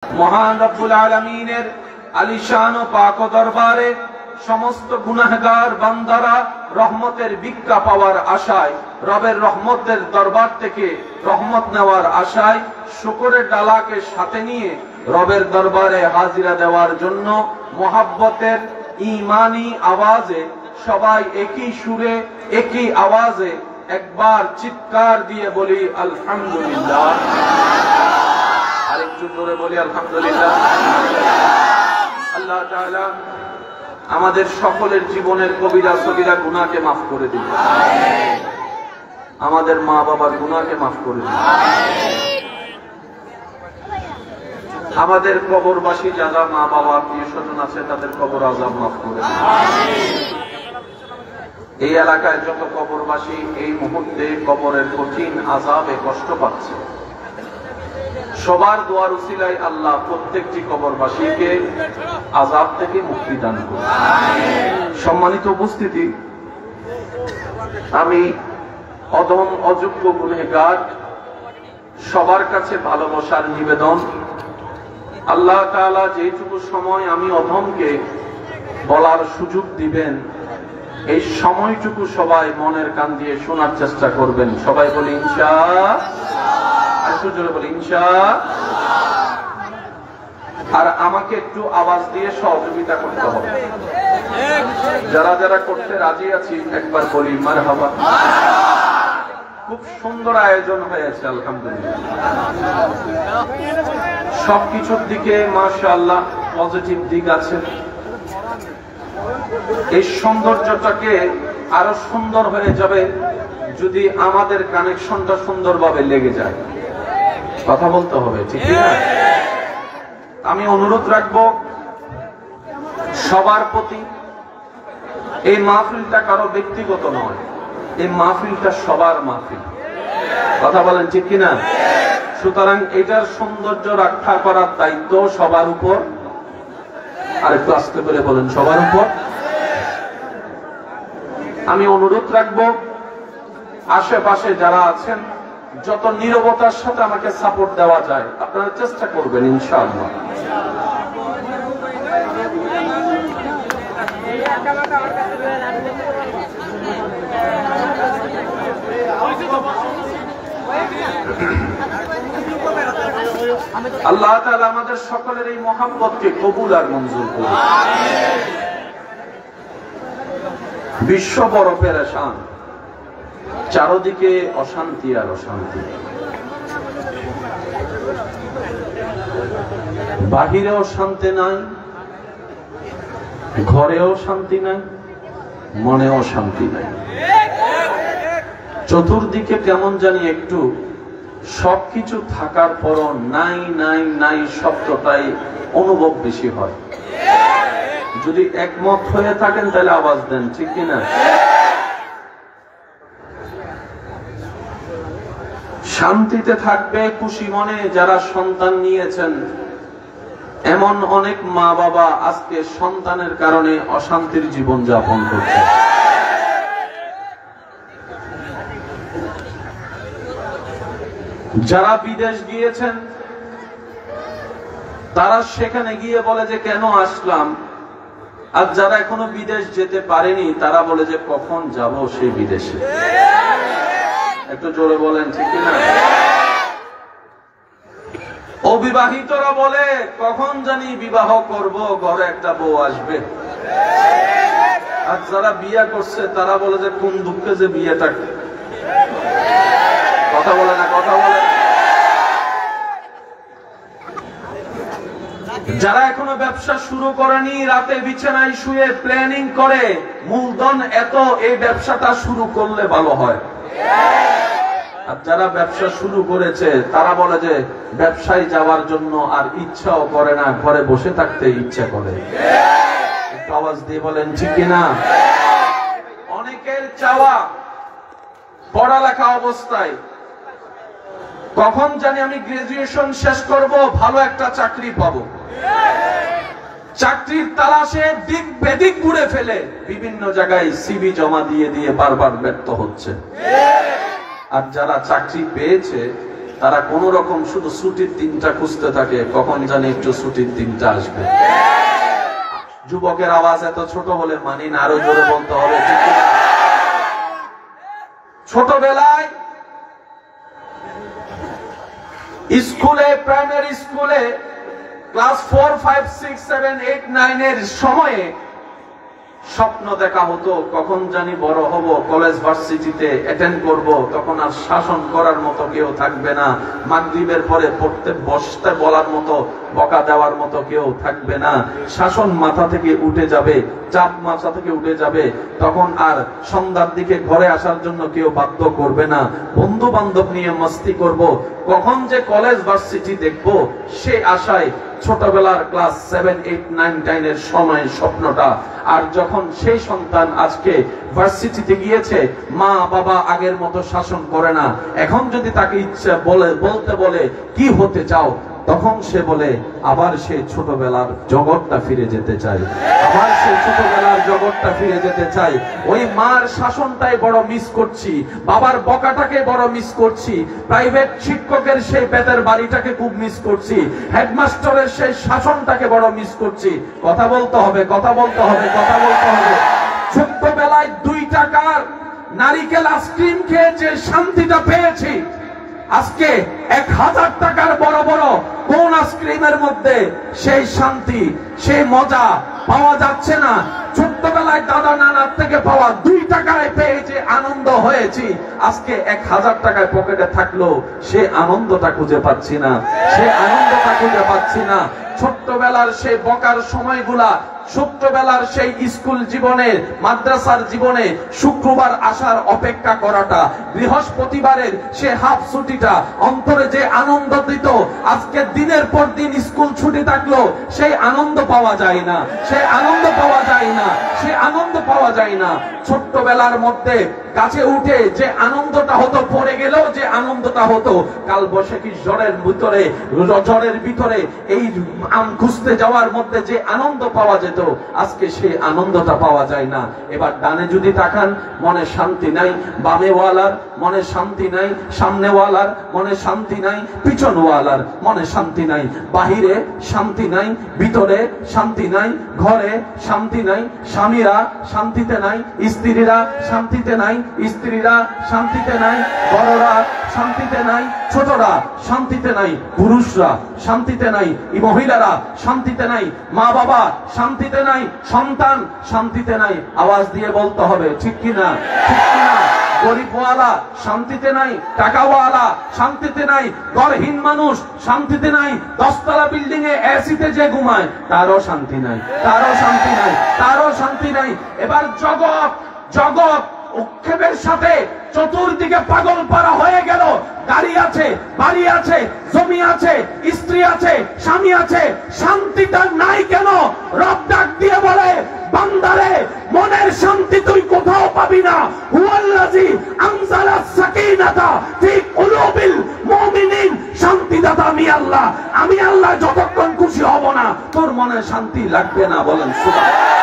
মহান রব্বুল আলামিনের আলিশান ও পাক দরবারে সমস্ত গুনাহগার বান্দারা রহমতের ভিক্ষা পাওয়ার আশায়, রবের রহমতের দরবার থেকে রহমত নেওয়ার আশায় শুকরের ডালাকে সাথে নিয়ে রবের দরবারে হাজিরা দেওয়ার জন্য মোহাব্বতের ঈমানি আওয়াজে সবাই একই সুরে একই আওয়াজে একবার চিৎকার দিয়ে বলি আলহামদুলিল্লাহ। আরেকটু জোরে বলি আলহামদুলিল্লাহ। আল্লাহ তাআলা আমাদের সকলের জীবনের কবিরা সগীরা গুনাহকে মাফ করে দিন, আমাদের মা বাবার গুনাহকে মাফ করে দিন, আমাদের কবরবাসী যারা মা বাবা আত্মীয় স্বজন আছে তাদের কবর আযাব মাফ করে দিন। এই এলাকায় যত কবরবাসী এই মুহূর্তে কবরের কঠিন আযাবে কষ্ট পাচ্ছে, সবার দোয়ার উসিলায় আল্লাহ প্রত্যেকটি কবরবাসীকে আযাব থেকে মুক্তি দান করুন। সম্মানিত উপস্থিতি, আমি অদম অযোগ্য গুনাহগার, সবার কাছে ভালোবাসার নিবেদন, আল্লাহ তাআলা যেটুকু সময় আমি অধমকে বলার সুযোগ দিবেন এই সময়টুকু সবাই মনের কান দিয়ে শোনার চেষ্টা করবেন। সবাই বলি ইনশাআল্লাহ। আর আমাকে একটু আওয়াজ দিয়ে সহযোগিতা করতে হবে। যারা যারা করতে রাজি আছি একবার বলি মারহাবা। খুব সুন্দর আয়োজন হয়েছে আলহামদুলিল্লাহ। সবকিছুর দিকে মাশাআল্লাহ পজিটিভ দিক আছে। এই সৌন্দর্যটাকে আরো সুন্দর হয়ে যাবে যদি আমাদের কানেকশনটা সুন্দরভাবে লেগে যায়। কথা বলতে হবে, ঠিক না? আমি অনুরোধ রাখবো সবার প্রতি, এই মাহফিলটা কারো ব্যক্তিগত নয়, এই মাহফিলটা সবার মাহফিল। কথা বলেন ঠিক কিনা? সুতরাং এটার সৌন্দর্য রক্ষা করার দায়িত্ব সবার উপর। আর একটু আস্তে করে বলেন, সবার উপর। আমি অনুরোধ রাখবো আশেপাশে যারা আছেন যত নীরবতার সাথে আমাকে সাপোর্ট দেওয়া যায় আপনারা চেষ্টা করবেন ইনশাআল্লাহ। আল্লাহ তাআলা আমাদের সকলের এই মহব্বতকে কবুল আর মঞ্জুর করুন। বিশ্ব বড় পেরেশান, চারদিকে অশান্তি আর অশান্তি, বাহিরেও শান্তি নাই, ঘরেও শান্তি নাই, মনেও শান্তি নাই। চতুর্দিকে কেমন জানি একটু সবকিছু থাকার পরও নাই নাই নাই শব্দটাই অনুভব বেশি হয়। যদি একমত হয়ে থাকেন তাহলে আওয়াজ দেন, ঠিক কিনা? শান্তিতে থাকবে খুশি মনে যারা সন্তান নিয়েছেন। এমন অনেক মা বাবা আজকে সন্তানের কারণে অশান্তির জীবন যাপন করছে। যারা বিদেশ গিয়েছেন তারা সেখানে গিয়ে বলে যে কেন আসলাম, আর যারা এখনো বিদেশ যেতে পারেনি তারা বলে যে কখন যাব সেই বিদেশে। একটু জোরে বলেন, ঠিক কিনা? অবিবাহিতরা বলে কখন জানি বিবাহ করব, ঘরে একটা বউ আসবে। আর যারা বিয়ে করছে তারা বলে যে কোন দুঃখে যে বিয়েটা। কথা বলে না, কথা বলে। যারা এখনো ব্যবসা শুরু করেনি রাতে বিছানায় শুয়ে প্ল্যানিং করে মূলধন এত, এই ব্যবসাটা শুরু করলে ভালো হয়। আর যারা ব্যবসা শুরু করেছে তারা বলে যে ব্যবসায় যাওয়ার জন্য আর ইচ্ছাও করে না, ঘরে বসে থাকতে ইচ্ছা করে। একটু আওয়াজ দিয়ে বলেন ঠিক কিনা? অনেকের চাওয়া পড়ালেখা অবস্থায় কখন জানি আমি গ্রাজুয়েশন শেষ করব, ভালো একটা চাকরি পাবো। চাকরির তালাশে দিক বেদিক ঘুরে ফেলে বিভিন্ন জায়গায় সিভি জমা দিয়ে দিয়ে বারবার ব্যর্থ হচ্ছে। আর যারা চাকরি পেয়েছে তারা কোন রকম শুধু ছুটির দিনটা খুঁজতে থাকে, কখন জানি একটু ছুটির দিনটা আসবে। যুবকের আওয়াজ এত ছোট বলে মানি না, আরো জোরে বলতে হবে। ছোটবেলায় স্কুলে, প্রাইমারি স্কুলে ক্লাস 4, 5, 6, 7, 8, 9 এর সময়ে স্বপ্ন দেখা হতো কখন জানি বড় হব, কলেজ ভার্সিটিতে অ্যাটেন্ড করব, তখন আর শাসন করার মতো কেউ থাকবে না, মাগরিবের পরে পড়তে বসতে বলার মতো, বকা দেওয়ার মতো কেউ থাকবে না, শাসন মাথা থেকে উঠে যাবে, চাপ মাথা থেকে উঠে যাবে, তখন আর সন্ধ্যার দিকে ঘরে আসার জন্য কেউ বাধ্য করবে না, বন্ধু বান্ধব নিয়ে মস্তি করব, কখন যে কলেজ ভার্সিটি দেখব সে আশায় ছোটবেলার ক্লাস 7, 8, 9, 10 এর সময় স্বপ্নটা। আর যখন সেই সন্তান আজকে ভার্সিটিতে গিয়েছে, মা বাবা আগের মতো শাসন করে না, এখন যদি তাকে ইচ্ছা বলতে বলে কি হতে চাও, তখন সে বলে আবার সে ছোটবেলার জগৎটা ফিরে যেতে চাই, আবার সে ছোটবেলার জগৎটা ফিরে যেতে চাই। ওই মার শাসনটাই বড় মিস করছি, বাবার বকাটাকে বড় মিস করছি, প্রাইভেট শিক্ষকের সেই বেতের বাড়িটাকে খুব মিস করছি, হেডমাস্টারের সেই শাসনটাকে বড় মিস করছি। কথা বলতে হবে, কথা বলতে হবে, কথা বলতে হবে। ছোট্টবেলায় 2 টাকার নারিকেল আইসক্রিম খেয়ে যে শান্তিটা পেয়েছি, আজকে 1000 টাকার বড় বড় কোন আইসক্রিমের মধ্যে সেই শান্তি, সেই মজা পাওয়া যাচ্ছে না। ছোট্টবেলায় দাদা নানার থেকে পাওয়া 2 টাকায় পেয়ে যে আনন্দ হয়েছি, আজকে 1000 টাকায় পকেটে থাকলো সে আনন্দটা খুঁজে পাচ্ছি না, সে আনন্দটা খুঁজে পাচ্ছি না। ছোট্টবেলার সেই বকার সময়গুলা, ছোট্টবেলার সেই স্কুল জীবনের, মাদ্রাসার জীবনে শুক্রবার আসার অপেক্ষা করাটা, বৃহস্পতিবারের সে হাফ ছুটিটা অন্তরে যে আনন্দ দিত, আজকে দিনের পর দিন স্কুল ছুটি থাকলো সেই আনন্দ পাওয়া যায় না, সেই আনন্দ পাওয়া যায় না, সেই আনন্দ পাওয়া যায় না। ছোট্টবেলার মধ্যে গাছে উঠে যে আনন্দটা হতো, পড়ে গেলেও যে আনন্দটা হতো, কাল বৈশাখী ঝড়ের ভিতরে এই আম খুঁজতে যাওয়ার মধ্যে যে আনন্দ পাওয়া যেত, আজকে সেই আনন্দটা পাওয়া যায় না। এবার ডানে যদি তাকান, মনে শান্তি নাই, বামেওয়ালার মনে শান্তি নাই, সামনেওয়ালার মনে শান্তি নাই, পিছনওয়ালার মনে শান্তি নাই, বাহিরে শান্তি নাই, ভিতরে শান্তি নাই, ঘরে শান্তি নাই, স্বামীরা শান্তিতে নাই, স্ত্রীরা শান্তিতে নাই, স্ত্রীরা শান্তিতে নাই, বড়রা শান্তিতে নাই, ছোটরা শান্তিতে নাই, পুরুষরা শান্তিতে নাই, মহিলারা শান্তিতে নাই, মা বাবা শান্তিতে নাই, সন্তান শান্তিতে নাই। আওয়াজ দিয়ে বলতে হবে, ঠিক কিনা, ঠিক কিনা? গরিবওয়ালা শান্তিতে নাই, টাকাওয়ালা শান্তিতে নাই, ঘরহীন মানুষ শান্তিতে নাই, 10 তলা বিল্ডিং এ এসিতে যে ঘুমায় তারও শান্তি নাই, তারও শান্তি নাই, তারও শান্তি নাই। এবার জগৎ জগৎ উৎক্ষেপের সাথে চতুর্দিকে পাগল পারা হয়ে গেল। গাড়ি আছে, বাড়ি আছে, জমি আছে, স্ত্রী আছে, স্বামী আছে, শান্তিটা নাই কেন? রব ডাক দিয়ে বলে, বান্দারে মনের শান্তি তুই কোথাও পাবি না। হুয়াল্লাযী আনজালাস সাকিনাতা ফি কুলুবিল মুমিনিন, শান্তিদাতা আমি আল্লাহ। আমি আল্লাহ যতক্ষণ খুশি হব না তোর মনে শান্তি লাগবে না। বলেন সুবহানাল্লাহ।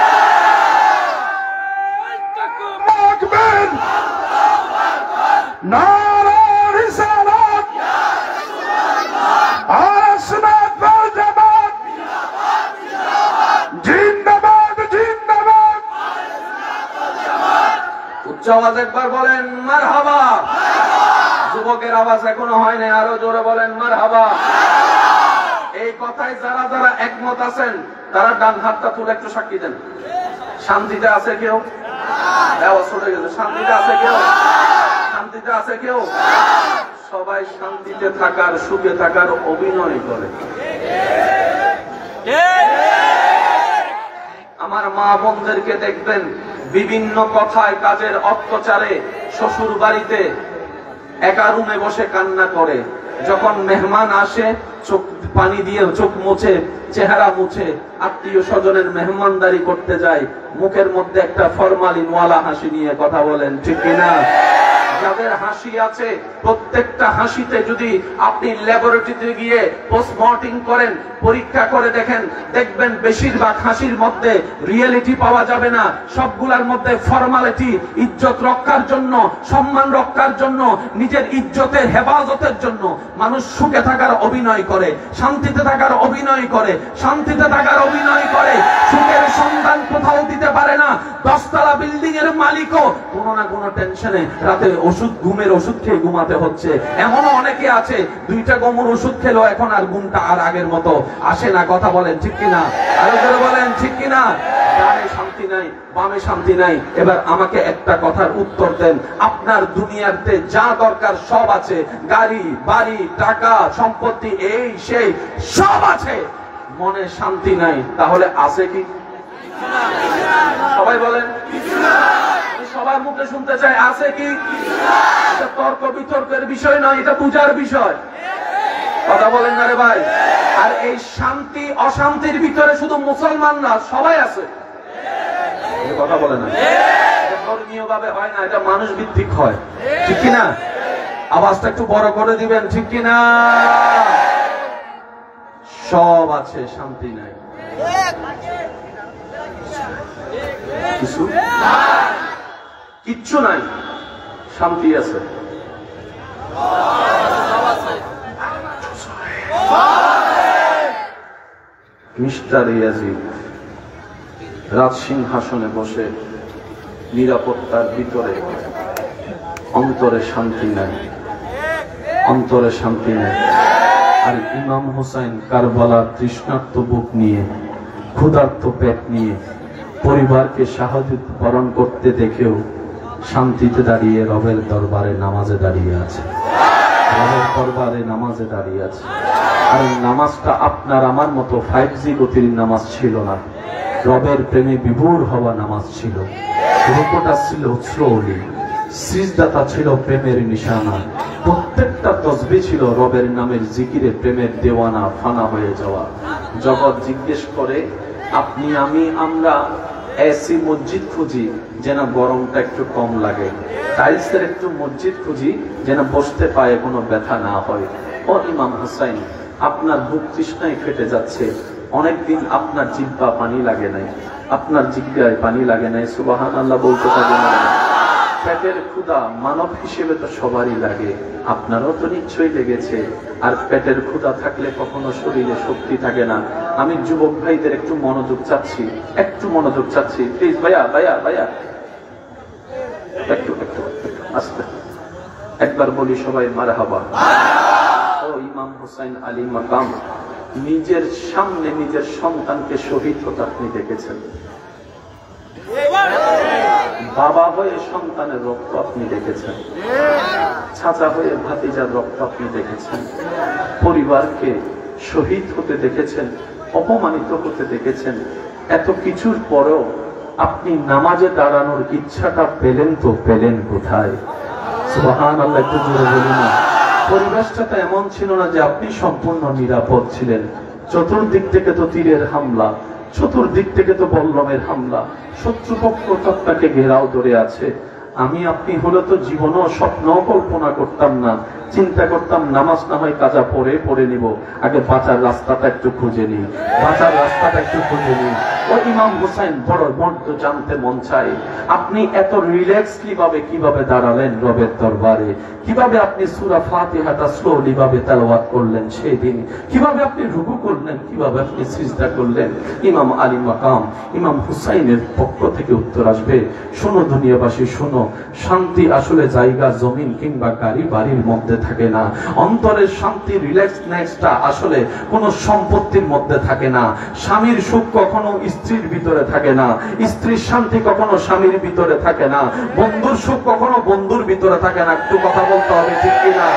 নারা রিসালাত ইয়া রাসূলুল্লাহ, আসমাত ওয়াল জামাত জিন্দাবাদ জিন্দাবাদ, জিন্দাবাদ উচ্চ আওয়াজ একবার বলেন মারহাবা। যুবকের আওয়াজ এখনো হয় না, আরো জোরে বলেন মারহাবা। এই কথায় যারা যারা একমত আছেন তারা ডান হাতটা তুলে একটু সাক্ষী দেন। শান্তিতে আছে কেউ? চলে গেছে। শান্তিতে আছে কেউ? শান্তিতে আছে কেউ? সবাই শান্তিতে থাকার, সুখে থাকার অভিনয় করে। আমার মা বোনদেরকে দেখবেন বিভিন্ন কথায়, কাজের অত্যাচারে শ্বশুর বাড়িতে একা রুমে বসে কান্না করে। যখন মেহমান আসে চোখ পানি দিয়ে চোখ মুছে, চেহারা মুছে, আত্মীয় স্বজনের মেহমানদারি করতে যায়, মুখের মধ্যে একটা ফরমালিনওয়ালা হাসি নিয়ে কথা বলেন, ঠিক কিনা? যাদের হাসি আছে প্রত্যেকটা হাসিতে যদি আপনি ল্যাবরেটরিতে গিয়ে পোস্টমর্টেম করেন, পরীক্ষা করে দেখেন, দেখবেন বেশিরভাগ হাসির মধ্যে রিয়েলিটি পাওয়া যাবে না। সবগুলার মধ্যে ফর্মালিটি, ইজ্জত রক্ষার জন্য, সম্মান রক্ষার জন্য, নিজের ইজ্জতের হেফাজতের জন্য মানুষ সুখে থাকার অভিনয় করে, শান্তিতে থাকার অভিনয় করে, শান্তিতে থাকার অভিনয় করে। সুখের সন্ধান কোথাও দিতে পারে না। 10 তলা বিল্ডিং এর মালিকও কোনো না কোনো টেনশনে রাতে ঘুমের ওষুধ খেয়ে ঘুমাতে হচ্ছে। এমনও অনেকে আছে 2টা গমের ওষুধ খেলো এখন আর ঘুমটা আর আগের মতো আসে না। কথা বলেন ঠিক কিনা? আরো জোরে বলেন ঠিক কিনা? ডানে শান্তি নাই, বামে শান্তি নাই। এবার আমাকে একটা কথার উত্তর দেন, আপনার দুনিয়াতে যা দরকার সব আছে, গাড়ি বাড়ি টাকা সম্পত্তি এই সেই সব আছে, মনে শান্তি নাই, তাহলে আছে কি? সবাই বলেন সবার মুখে শুনতে চাই, আছে কি? এটা তর্ক বিতর্কের বিষয় নয়, এটা পূজার বিষয়। কথা বলেন না রে ভাই? আর এই শান্তি অশান্তির ভিতরে শুধু মুসলমান না, সবাই আছে। কথা বলে না, ধর্মীয় ভাবে হয় না, এটা মানুষ ভিত্তিক হয়। ঠিক কিনা? আওয়াজটা একটু বড় করে দিবেন, ঠিক কিনা? সব আছে, শান্তি নাই। কিচ্ছু নাই, শান্তি আছে। মিস্টার ইয়াজিদ রাজ সিংহাসনে বসে নিরাপত্তার ভিতরে, অন্তরে শান্তি নাই, অন্তরে শান্তি নাই। আর ইমাম হোসেন কারবালা তৃষ্ণার্ত বুক নিয়ে, ক্ষুধার্ত পেট নিয়ে পরিবারকে শাহাদাত বরণ করতে দেখেও শান্তিতে দাঁড়িয়ে রবের দরবারে নামাজে দাঁড়িয়ে আছে, রবের দরবারে নামাজে দাঁড়িয়ে আছে। আর নামাজটা আপনার আমার মতো 5G গতির নামাজ ছিল না, রবের প্রেমে বিভোর হওয়া নামাজ ছিল। রূপটা ছিল স্লোলি, সিজদাটা ছিল প্রেমের নিশানা, প্রত্যেকটা তসবিহ ছিল রবের নামের জিকিরে প্রেমের দেওয়ানা ফানা হয়ে যাওয়া। জগৎ জিজ্ঞেস করে আপনি আমি আমরা এসি মসজিদ খুঁজি যেন গরমটা একটু কম লাগে, টাইলসের একটু মসজিদ খুঁজি যেন বসতে পায়ে কোনো ব্যথা না হয়। ও ইমাম হোসেন, আপনার বুক তৃষ্ণায় ফেটে যাচ্ছে, অনেকদিন আপনার জিহ্বা পানি লাগে নাই, আপনার জিহ্বায় পানি লাগে নাই, সুবহানাল্লাহ বলতে পারবেন না। পেটের ক্ষুধা মানব হিসেবে তো সবারই লাগে, আপনারও তো নিশ্চয়ই লেগেছে। আর পেটের ক্ষুধা থাকলে কখনো শরীরে শক্তি থাকে না। আমি যুবক ভাইদের একটু মনোযোগ চাচ্ছি, একটু মনোযোগ চাচ্ছি প্লিজ। ভাইয়া ভাইয়া ভাইয়া একটু একটু আস্তে একবার বলি সবাই মারহাবা। ও ইমাম হোসেন আলী মাকাম, নিজের সামনে নিজের সন্তানকে শহীদ হতে আপনি দেখেছেন, বাবা হয়ে সন্তানের রক্ত আপনি দেখেছেন, চাচা হয়ে ভাতিজার রক্ত আপনি দেখেছেন, পরিবারকে শহীদ হতে দেখেছেন, অপমানিত হতে দেখেছেন। এত কিছুর পরেও আপনি নামাজে দাঁড়ানোর ইচ্ছাটা পেলেন তো পেলেন কোথায়? সুবহানাল্লাহ, একটু জোরে বলি না। পরিবেশটা তো এমন ছিল না যে আপনি সম্পূর্ণ নিরাপদ ছিলেন। চতুর্দিক থেকে তো তীরের হামলা, চতুর্দিক থেকে তো বল্লমের হামলা, শত্রুপক্ষ আপনাকে ঘেরাও ধরে আছে। আমি আপনি হলে তো জীবনও স্বপ্ন কল্পনা করতাম না, চিন্তা করতাম নামাজ না হয় কাজা পড়ে পড়ে নিব, আগে বাঁচার রাস্তাটা একটু খুঁজে নিই, বাঁচার রাস্তাটা একটু খুঁজে নিই। ও ইমাম হোসেন, বড় মর্দ জানতে মন চাই, আপনি এত রিল্যাক্সলি ভাবে কিভাবে দাঁড়ালেন রবের দরবারে? কিভাবে আপনি সূরা ফাতিহাটা স্লোলি ভাবে তেলাওয়াত করলেন সেই দিন? কিভাবে আপনি রুকু করলেন? কিভাবে আপনি সিজদা করলেন? ইমাম আলী মাকাম, ইমাম হুসাইনের পক্ষ থেকে উত্তর আসবে। শোনো দুনিয়াবাসী, শোনো, শান্তি আসলে জায়গা জমিন কিংবা গাড়ি বাড়ির মধ্যে থাকে না। অন্তরের শান্তি, রিল্যাক্সনেসটা আসলে কোনো সম্পত্তির মধ্যে থাকে না। স্বামীর সুখ কখনো স্ত্রীর ভিতরে থাকে না, স্ত্রীর শান্তি কখনো স্বামীর ভিতরে থাকে না, বন্ধুর সুখ কখনো বন্ধুর ভিতরে থাকে না। একটু কথা বলতে হবে, ঠিক কিনা?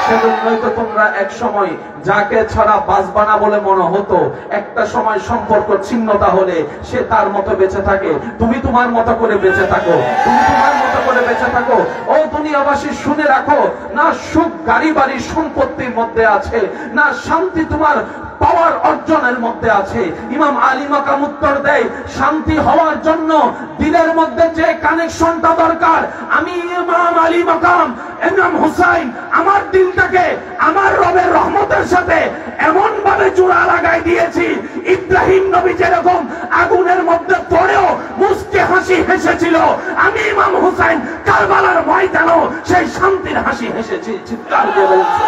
সেজন্যই তো তোমরা এক সময় যাকে ছাড়া বাঁচবা না বলে মনে হতো, একটা সময় সম্পর্ক ছিন্নতা হলে সে তার মতো বেঁচে থাকে, তুমি তোমার মতো করে বেঁচে থাকো, তুমি তোমার মতো করে বেঁচে থাকো। ও দুনিয়াবাসী শুনে রাখো, না সুখ গাড়ি বাড়ি সম্পত্তির মধ্যে আছে, না শান্তি তোমার পাওয়ার অর্জনের মধ্যে আছে। ইমাম আলী মাকাম উত্তর দেয়, শান্তি হওয়ার জন্য দিলের মধ্যে যে কানেকশনটা দরকার, আমি ইমাম আলী মাকাম ইমাম হুসাইন আমার দিলটাকে আমার রবের রহমতের সাথে এমন ভাবে জোড়া লাগাই দিয়েছি, ইব্রাহিম নবী যেরকম আগুনের মধ্যে পড়েও মুস্কে হাসি হেসেছিল, আমি ইমাম হুসাইন কারবালার ময়দানেও সেই শান্তির হাসি হেসেছি। চিৎকার দিয়ে বলছি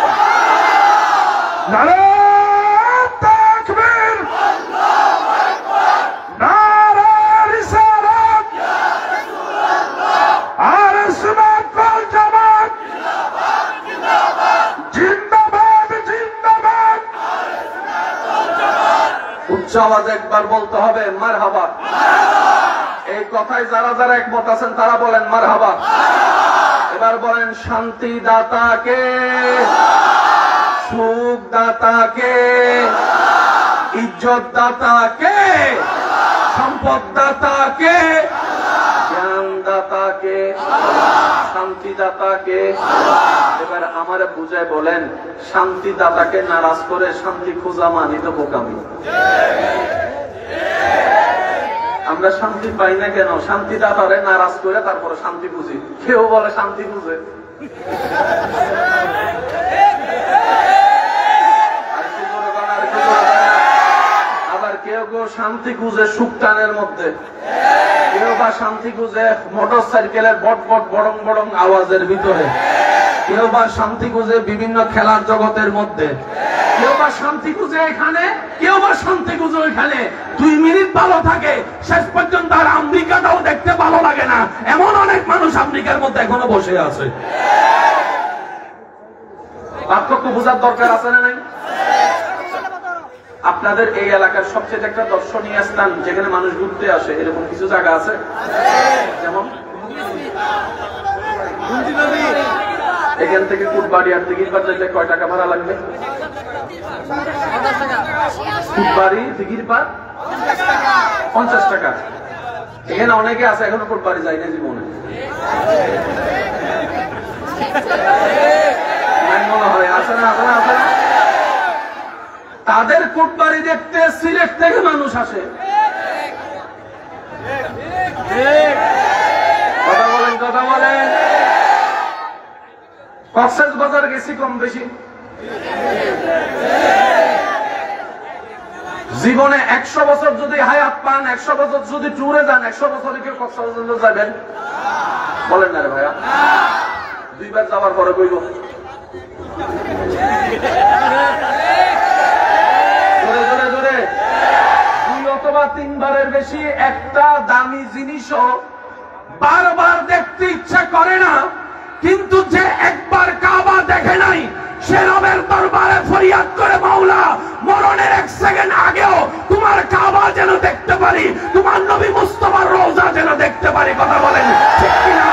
নারে তাকবীর, আল্লাহু আকবার, নারে রিসালাত, ইয়া রাসূলুল্লাহ, আহলে সুন্নাত ওয়াল জামাত, জিন্দাবাদ জিন্দাবাদ, জিন্দাবাদ জিন্দাবাদ, আহলে সুন্নাত ওয়াল জামাত। উচ্চ আওয়াজে একবার বলতে হবে মারহাবা। এই কথায় যারা যারা একমত আছেন তারা বলেন মারহাবা। এবার বলেন শান্তি দাতাকে, সুখ দাতাকে, ইজ্জত দাতাকে, সম্পদ দাতাকে, জ্ঞান দাতাকে, শান্তি দাতাকে। এবার আমারে বুঝায় বলেন শান্তি দাতাকে নারাজ করে শান্তি খোঁজা মানি তো বোকামি। আমরা শান্তি পাই না কেন? শান্তি দাতারে নারাজ করে তারপরে শান্তি খুঁজি। কেউ বলে শান্তি খুঁজে, আবার কেউ কেউ শান্তি খুঁজে সুখটানের মধ্যে, কেউ বা শান্তি খুঁজে মোটর সাইকেলের বট বট বড়ং বড়ং আওয়াজের ভিতরে, কেউ বা শান্তি খুঁজে বিভিন্ন খেলার জগতের মধ্যে, কেউ বা শান্তি খুঁজে এখানে, কেউ বা শান্তি খুঁজে ওইখানে। 2 মিনিট ভালো থাকে, শেষ পর্যন্ত আর আমেরিকাটাও দেখতে ভালো লাগে না। এমন অনেক মানুষ আমেরিকার মধ্যে এখনো বসে আছে। পার্থক্য বোঝার দরকার আছে না নাই? আপনাদের এই এলাকার সবচেয়ে একটা দর্শনীয় স্থান যেখানে মানুষ ঘুরতে আসে, এরকম কিছু জায়গা আছে? যেমন এখান থেকে কুটবাড়ি আর দিঘিরপাড় যেতে কয় টাকা ভাড়া লাগবে? কুটবাড়ি দিঘিরপাড় 50 টাকা। এখানে অনেকে আছে এখনো কুটবাড়ি যায় না জীবনে, মনে হয় আছে না? আছে না? আছে না? তাদের কুটবাড়ি দেখতে সিলেট থেকে মানুষ আসে। কথা বলেন, কথা বলেন। কক্সবাজার গেছি কম বেশি, জীবনে 100 বছর যদি হায়াত পান, 100 বছর যদি ট্যুরে যান, 100 বছরে কেউ কক্সবাজার যাবেন? বলেন না রে ভাইয়া। 2 বার যাওয়ার পরে কইব জোরে জোরে জোরে 2 অথবা 3 বারের বেশি একটা দামি জিনিসও বারবার দেখতে ইচ্ছা করে না। কিন্তু যে একবার কাবা দেখে নাই, সে রবের দরবারে ফরিয়াদ করে, মাওলা মরণের 1 সেকেন্ড আগেও তোমার কাবা যেন দেখতে পারি, তোমার নবী মুস্তাফার রওজা যেন দেখতে পারি। কথা বলেন ঠিক কিনা?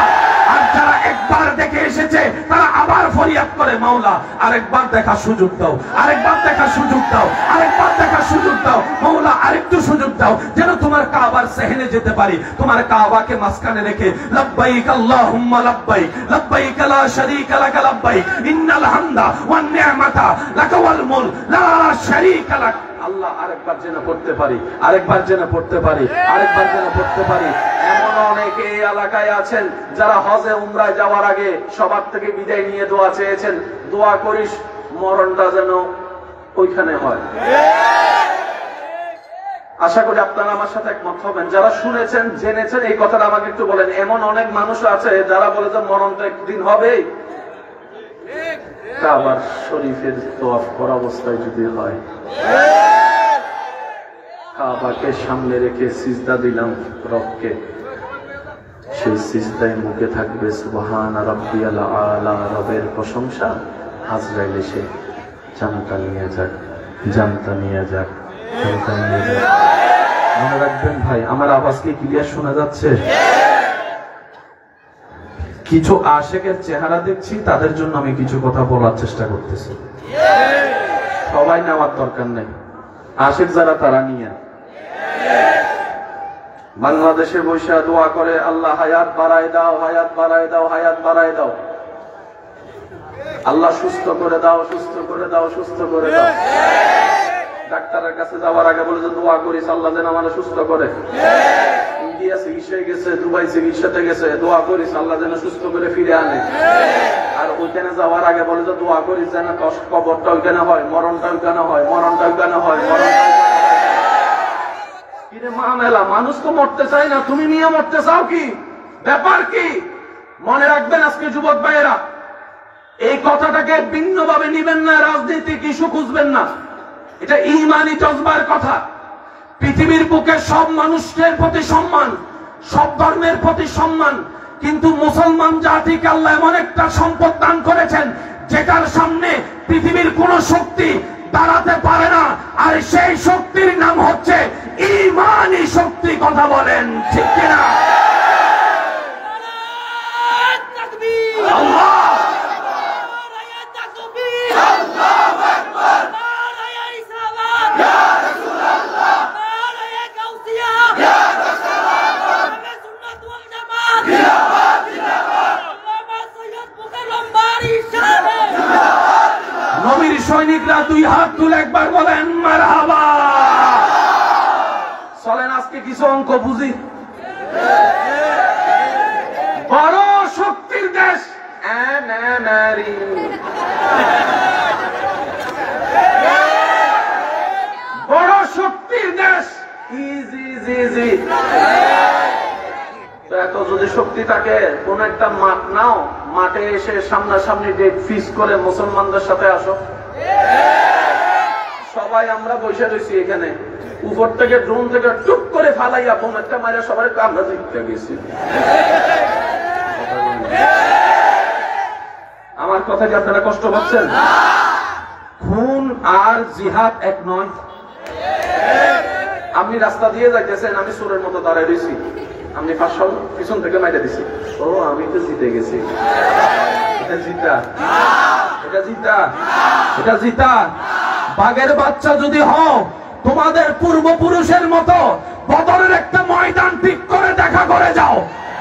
আর যারা একবার দেখে এসেছে তারা আবার ফরিয়াদ করে, মাওলা আরেকবার দেখার সুযোগ দাও, আরেকবার দেখার সুযোগ দাও, আরেকবার দেখার সুযোগ দাও, মাওলা আরেকটু সুযোগ দাও যেন তোমার কাবার সেহেনে যেতে পারি। তোমার কাবাকে মাঝখানে রেখে লব্বাইক আল্লাহুম্মা লব্বাইক, লব্বাইক লা শারীকা লাক লব্বাইক, ইন্নাল হামদা ওয়ান নি'মাতা লাকা ওয়াল মুলক লা শারীকা লাক। আল্লাহ আরেকবার যেন পড়তে পারি, আরেকবার যেন পড়তে পারি, আরেকবার যেন পড়তে পারি। এমন অনেকে এই এলাকায় আছেন যারা হজে উমরায় যাওয়ার আগে সবার থেকে বিদায় নিয়ে দোয়া চেয়েছেন, দোয়া করিস মরণটা যেন ওইখানে হয়। আশা করি আপনারা আমার সাথে একমত হবেন। যারা শুনেছেন, জেনেছেন এই কথাটা আমাকে একটু বলেন। এমন অনেক মানুষ আছে যারা বলে যে মরণটা একদিন হবেই, কাবার শরীফের তওয়াফ করা অবস্থায় যদি হয়, কাবাকে সামনে রেখে সিজদা দিলাম রবকে, সেই সিজদায় মুখে থাকবে সুবহান রাব্বিয়াল আলা, রবের প্রশংসা। আজরাইল এসে জানটা নিয়ে যাক, জানটা নিয়ে যাক, জানটা নিয়ে যাক। মনে রাখবেন ভাই, আমার আওয়াজ কি ক্লিয়ার শোনা যাচ্ছে? কিছু আশেকের চেহারা দেখছি, তাদের জন্য আমি কিছু কথা বলার চেষ্টা করতেছি। সবাই নেওয়ার দরকার নেই, আশেক যারা তারা নিয়ে। বাংলাদেশে বৈশা দোয়া করে, আল্লাহ হায়াত বাড়ায় দাও, হায়াত বাড়ায় দাও, হায়াত বাড়ায় দাও, আল্লাহ সুস্থ করে দাও, সুস্থ করে দাও, সুস্থ করে দাও। ডাক্তারের কাছে যাওয়ার আগে বলে যে দোয়া করিস আল্লাহ যেন আমাকে সুস্থ করে। ইন্ডিয়া চিকিৎসায় গেছে, দুবাই চিকিৎসাতে গেছে, দোয়া করিস আল্লাহ যেন সুস্থ করে ফিরে আনে। আর ওইখানে যাওয়ার আগে বলে যে দোয়া করিস যেন কবরটা ওইখানে হয়, মরণটা ওইখানে হয়, মরণটা ওইখানে হয়, মরণটা মামেলা। মানুষ তো মরতে চায় না, তুমি নিয়ে মরতে চাও কি? ব্যাপার কি? মনে রাখবেন আজকে যুবক ভাইয়েরা, এই কথাটাকে ভিন্নভাবে নিবেন না, রাজনৈতিক ইস্যু খুঁজবেন না। এটা ঈমানি জজবার কথা। পৃথিবীর বুকে সব মানুষের প্রতি সম্মান, সব ধর্মের প্রতি সম্মান, কিন্তু মুসলমান জাতিকে আল্লাহ এমন একটা সম্পদ দান করেছেন যেটার সামনে পৃথিবীর কোন শক্তি দাঁড়াতে পারে না। আর সেই শক্তির নাম হচ্ছে ঈমানি শক্তি। কথা বলেন ঠিক কিনা? আল্লাহ নবীর সৈনিকরা দুই হাত তুলে একবার বলেন মারহাবা। চলেন আজকে কিছু অঙ্ক বুঝি। বড় শক্তির দেশ বড় শক্তির দেশ এত যদি শক্তি থাকে, কোন একটা মাঠ নাও, মাঠে এসে সামনাসামনি ডেট ফিক্স করে মুসলমানদের সাথে আসো। সবাই আমরা বসে রয়েছি এখানে, উপর থেকে ড্রোন থেকে টুক করে ফালাইয়া বোম একটা মাইরা সবাই আমরা জিততে গেছি। আমার কথা কি আপনারা কষ্ট পাচ্ছেন? খুন আর জিহাদ এক নয়। আপনি রাস্তা দিয়ে যাইতেছেন, আমি সুরের মতো দাঁড়ায় রয়েছি, আপনি ফাঁসল পিছন থেকে মাইরা দিছি, ও আমি তো জিতে গেছি। এটা জিতা, এটা জিতা, এটা জিতা। বাঘের বাচ্চা যদি হও, তোমাদের পূর্বপুরুষের মতো বদরের একটা ময়দান ঠিক করে দেখা করে যাও,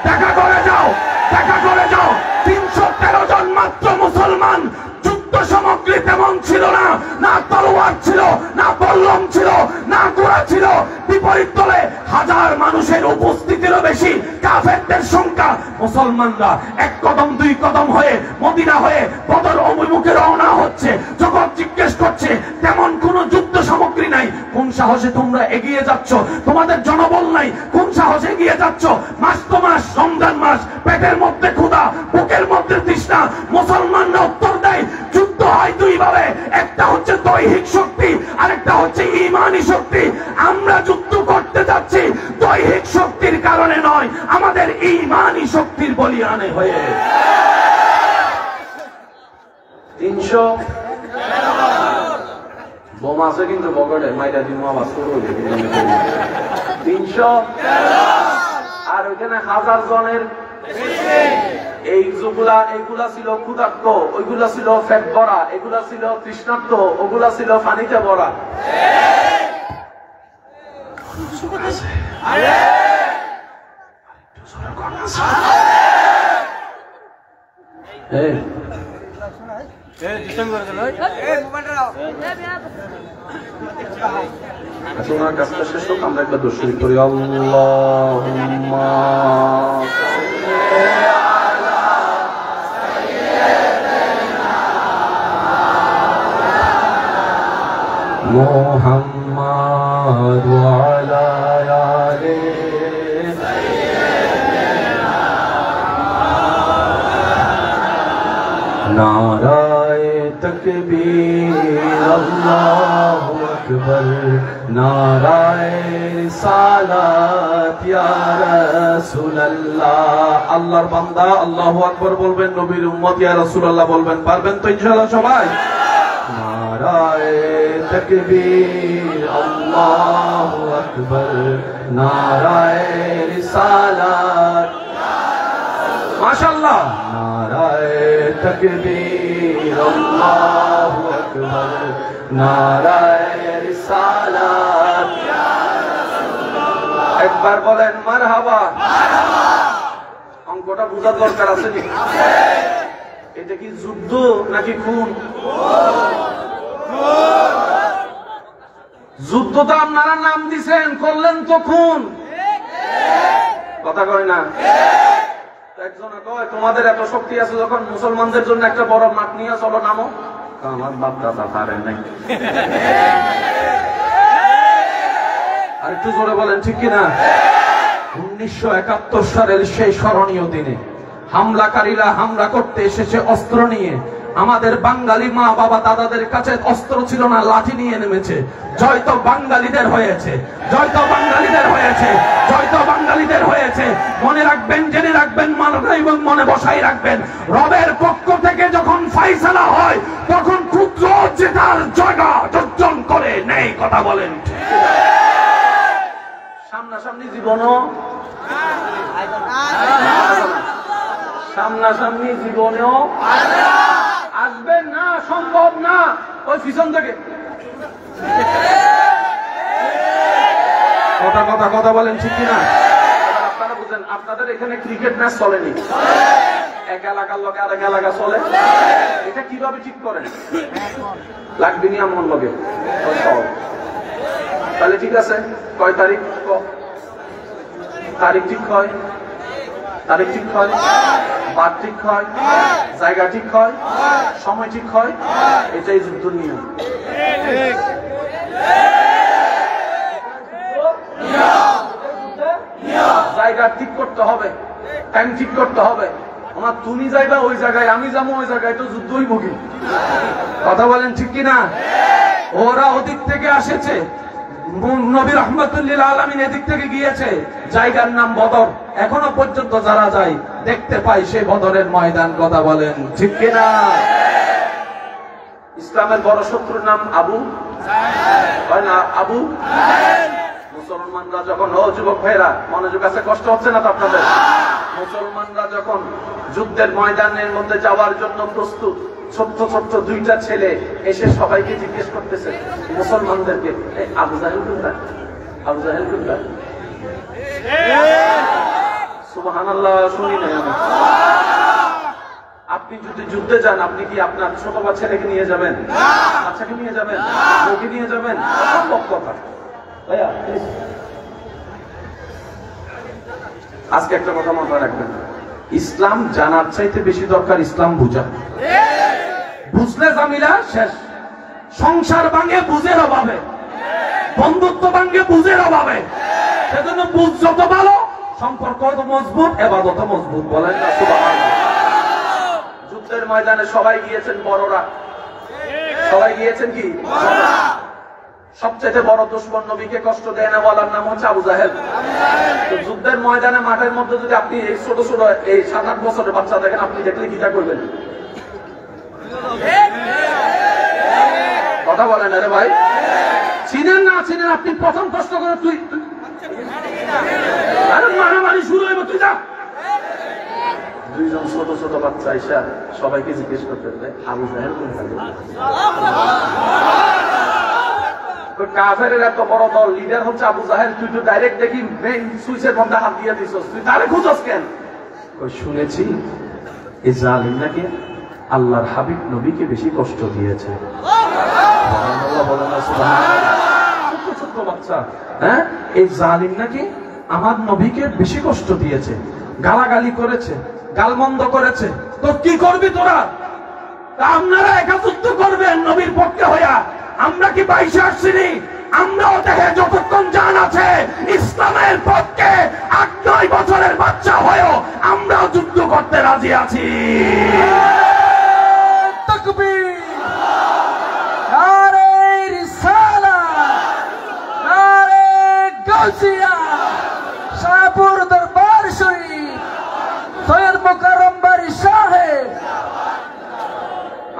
দেখা করে যাও, দেখা করে যাও। 313 জন মাত্র মুসলমান। যুদ্ধ সামগ্রী তেমন ছিল না, না তলোয়ার ছিল, না বল্লম ছিল, না ঘোড়া ছিল। বিপরীত দলে হাজার মানুষের উপস্থিতিরও বেশি কাফেরদের সংখ্যা। মুসলমানরা এক কদম দুই কদম হয়ে মদিনা হয়ে বদর অভিমুখে রওনা হচ্ছে। যখন জিজ্ঞেস করছে তেমন কোন যুদ্ধ সামগ্রী নাই, কোন সাহসে তোমরা এগিয়ে যাচ্ছ? তোমাদের জনবল নাই, কোন সাহসে এগিয়ে যাচ্ছ? মাস তো মাস, রমজান মাস, পেটের মধ্যে ক্ষুধা, বুকের মধ্যে তৃষ্ণা। মুসলমানরা উত্তর দেয় যুদ্ধ হয় দুই ভাবে, একটা হচ্ছে দৈহিক শক্তি, আরেকটা হচ্ছে ঈমানি শক্তি। আমরা যুদ্ধ করতে যাচ্ছি দৈহিক শক্তির কারণে নয়, আমাদের ঈমানি শক্তির বলিয়ানে হয়ে। 300 বোম আছে কিন্তু বগড়ে মাইরা দিন আওয়াজ করবো 300। আর ওইখানে 1000 জনের এইগুলা ছিল ক্ষুধার্ত, ওইগুলা ছিল ফ্যাট ভরা, এগুলা ছিল তৃষ্ণার্ত, ওগুলা ছিল পানিতে ভরা। ওনার কাজটা শেষ হোক, আমরা একটা দোষ করি। আল্লাহুম্মা মুহাম্মাদ ওয়া আলা আলি নারায়ে তাকবীর আল্লাহু আকবার, নারায়ে রিসালাত ইয়া রাসূলুল্লাহ। আল্লাহর বান্দা আল্লাহু আকবার বলবেন, নবীর উম্মত ইয়া রাসূলুল্লাহ বলবেন। পারবেন তো ইনশাআল্লাহ সবাই? নারায়ে তাকবীর আল্লাহু আকবার, নারায়ে রিসালাত মাশাআল্লাহ, নারায়ে তাকবীর আল্লাহু আকবার, নারায়ে রিসালাত। একবার বলেন মারহাবা। অঙ্কটা বোঝার দরকার আছে নি? এটা কি যুদ্ধ নাকি খুন? যুদ্ধ তো আপনারা নাম দিছেন, করলেন তো খুন। কথা কয় না? একজনে কয় তোমাদের এত শক্তি আছে যখন মুসলমানদের জন্য একটা বড় মাঠ নিয়ে চলো নামো। আমার বাপ দাদা পারেন নাই। আর একটু জোরে বলেন ঠিক কিনা? 1971 সালের সেই স্মরণীয় দিনে হামলাকারীরা হামলা করতে এসেছে অস্ত্র নিয়ে। আমাদের বাঙালি মা বাবা দাদাদের কাছে অস্ত্র ছিল না, লাঠি নিয়ে নেমেছে। জয় তো বাঙালিদের হয়েছে, জয় তো বাঙালিদের হয়েছে, জয় তো বাঙালিদের হয়েছে। মনে রাখবেন, জেনে রাখবেন, এবং মনে বসাই রাখবেন, রবের পক্ষ থেকে যখন ফাইসালা হয় তখন ক্ষুদ্র জেতার জায়গা অর্জন করে নেই। কথা বলেন ঠিক? সামনাসামনি জীবনও, সামনাসামনি জীবনেও আসবে না, সম্ভব না। ওই পিছন থেকে কথা কথা কথা বলেন ঠিক কিনা? আপনারা বুঝেন, আপনাদের এখানে ক্রিকেট ম্যাচ চলেনি, এক এলাকার লোকে আরেক এলাকা চলে। এটা কিভাবে ঠিক করেন? লাগবে নি আমার লোকে। তাহলে ঠিক আছে, কয় তারিখ? তারিখ ঠিক হয়, তারিখ ঠিক হয়, বার ঠিক হয়, জায়গা ঠিক হয়, সময় ঠিক হয়। এটাই যুদ্ধ নিয়ম। জায়গা ঠিক করতে হবে, টাইম ঠিক করতে হবে। আমার তুমি যাইবা ওই জায়গায়, আমি যাবো ওই জায়গায়, তো যুদ্ধই ভুগি। কথা বলেন ঠিক কিনা? ওরা ওদিক থেকে আসেছে, নবী রাহমাতুল্লিল আলামিন এদিক থেকে গিয়েছে, জায়গার নাম বদর। এখনো পর্যন্ত যারা যায় দেখতে পাই সেই বদরের ময়দান। কথা বলেন ঠিক কিনা? ইসলামের বড় শত্রুর নাম আবু হয় না? আবু মুসলমানরা যখন, ও যুবক ভাইরা মনোযোগ আছে, কষ্ট হচ্ছে না তো আপনাদের? মুসলমানরা যখন যুদ্ধের ময়দানের মধ্যে যাওয়ার জন্য প্রস্তুত, ছোট্ট ছোট্ট দুইটা ছেলে এসে সবাইকে জিজ্ঞেস করতেছে, মুসলমানদেরকে, আবু জাহেল কোথায়? আবু জাহেল কোথায়? সুবহানাল্লাহ, শুনি নাই আমি। আপনি যদি যুদ্ধে যান, আপনি কি আপনার ছোট বা ছেলেকে নিয়ে যাবেন? বাচ্চাকে নিয়ে যাবেন? বউকে নিয়ে যাবেন? সম্ভব কথা ভাইয়া। আজকে একটা কথা মাথায় রাখবেন, ইসলাম জানার চাইতে বেশি দরকার ইসলাম বুঝা। বুঝলে জামিলা শেষ। সংসার ভাঙে বুঝের অভাবে, বন্ধুত্ব ভাঙে বুঝের অভাবে। সেজন্য বুঝ যত ভালো, সম্পর্ক তো মজবুত, এবাদত মজবুত। বলেন না সুবহানাল্লাহ। যুদ্ধের ময়দানে সবাই গিয়েছেন বড়রা, সবাই গিয়েছেন কি? সবচেয়ে বড় দুশমন, নবীকে কষ্ট দেয় না বলার নাম হচ্ছে আবু জাহেল। তো যুদ্ধের ময়দানে মাঠের মধ্যে যদি আপনি এই ছোট ছোট এই 7-8 বছরের বাচ্চা দেখেন, আপনি দেখলে কিটা করবেন? কথা বলেন আরে ভাই, চিনেন না চিনেন, আপনি প্রথম কষ্ট করে তুই আরে মারামারি শুরু হইব, তুই যা। দুইজন ছোট ছোট বাচ্চা এসে সবাইকে জিজ্ঞেস করতে আবু জাহেল কোথায়? কাফের এত বড় দল, লিডার হচ্ছে আবু জাহেল, তুই তো ডাইরেক্ট দেখি মেইন সুইচের মধ্যে হাত দিয়ে দিছস, তুই তারে খুঁজস কেন? শুনেছি এই জালিম নাকি আল্লাহর হাবিব নবীকে বেশি কষ্ট দিয়েছে। ছোট্ট বাচ্চা, হ্যাঁ, এই জালিম নাকি আমার নবীকে বেশি কষ্ট দিয়েছে, গালাগালি করেছে, গালমন্দ করেছে। তো কি করবি তোরা? আপনারা একাত্ম করবেন নবীর পক্ষে হইয়া। আমরা কি 22 আসছিনি? আমরাও দেখে যতক্ষণ জান আছে ইসলামের পক্ষে 8-9 বছরের বাচ্চা হয়েও আমরাও যুদ্ধ করতে রাজি আছি। তাকবীর, নারে রিসালাত, নারে গাউসিয়া, শাহপুর দরবার শরীফ, সৈয়দ মুকাররম বাড়ি সাহেব।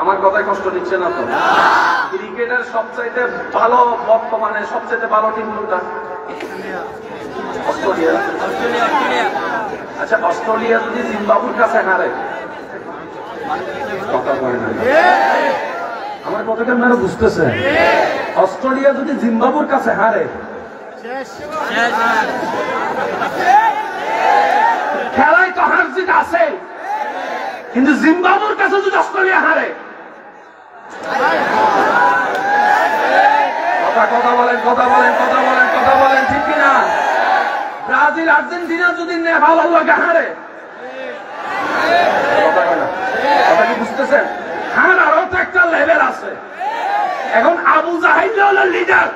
আমার কথায় কষ্ট দিচ্ছে না তো? ক্রিকেটের সবচাইতে ভালো, বর্তমানে সবচাইতে ভালো টিম কোনটা? অস্ট্রেলিয়া। আচ্ছা, অস্ট্রেলিয়া যদি জিম্বাবুর কাছে হারে, কথা বলে না, আমার কথাকে আপনারা বুঝতেছেন? অস্ট্রেলিয়া যদি জিম্বাবুর কাছে হারে, খেলায় তো হার জিত আছে, কিন্তু জিম্বাবুর কাছে যদি অস্ট্রেলিয়া হারে, কথা বলেন ঠিক কিনা? ব্রাজিল আর্জেন্টিনা যদি নেপাল আল্লাহকে হারে, কথা কি বুঝতেছেন? হারারও তো একটা লেভেল আছে। এখন আবু জাহিল হলো লিডার,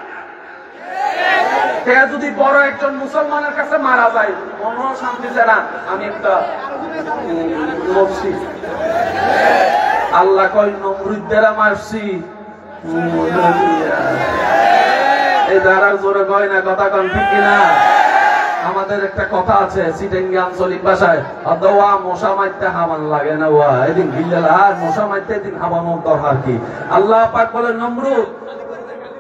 যদি বড় একজন মুসলমানের কাছে মারা যায় মনে শান্তি চায় না, আমি একটা মরছি। আল্লাহ কয় নমরুদ্দেরা মারছি, এই দ্বারা জোরে কয় না, কথা কন ঠিক কিনা? আমাদের একটা কথা আছে চিটাঙ্গি আঞ্চলিক ভাষায়, ওয়া মশা মারতে হামান লাগে না, ওয়া এদিন গিল্লাল আর মশা মারতে এদিন হাবানোর দরকার কি? আল্লাহ পাক বলে নমরুদ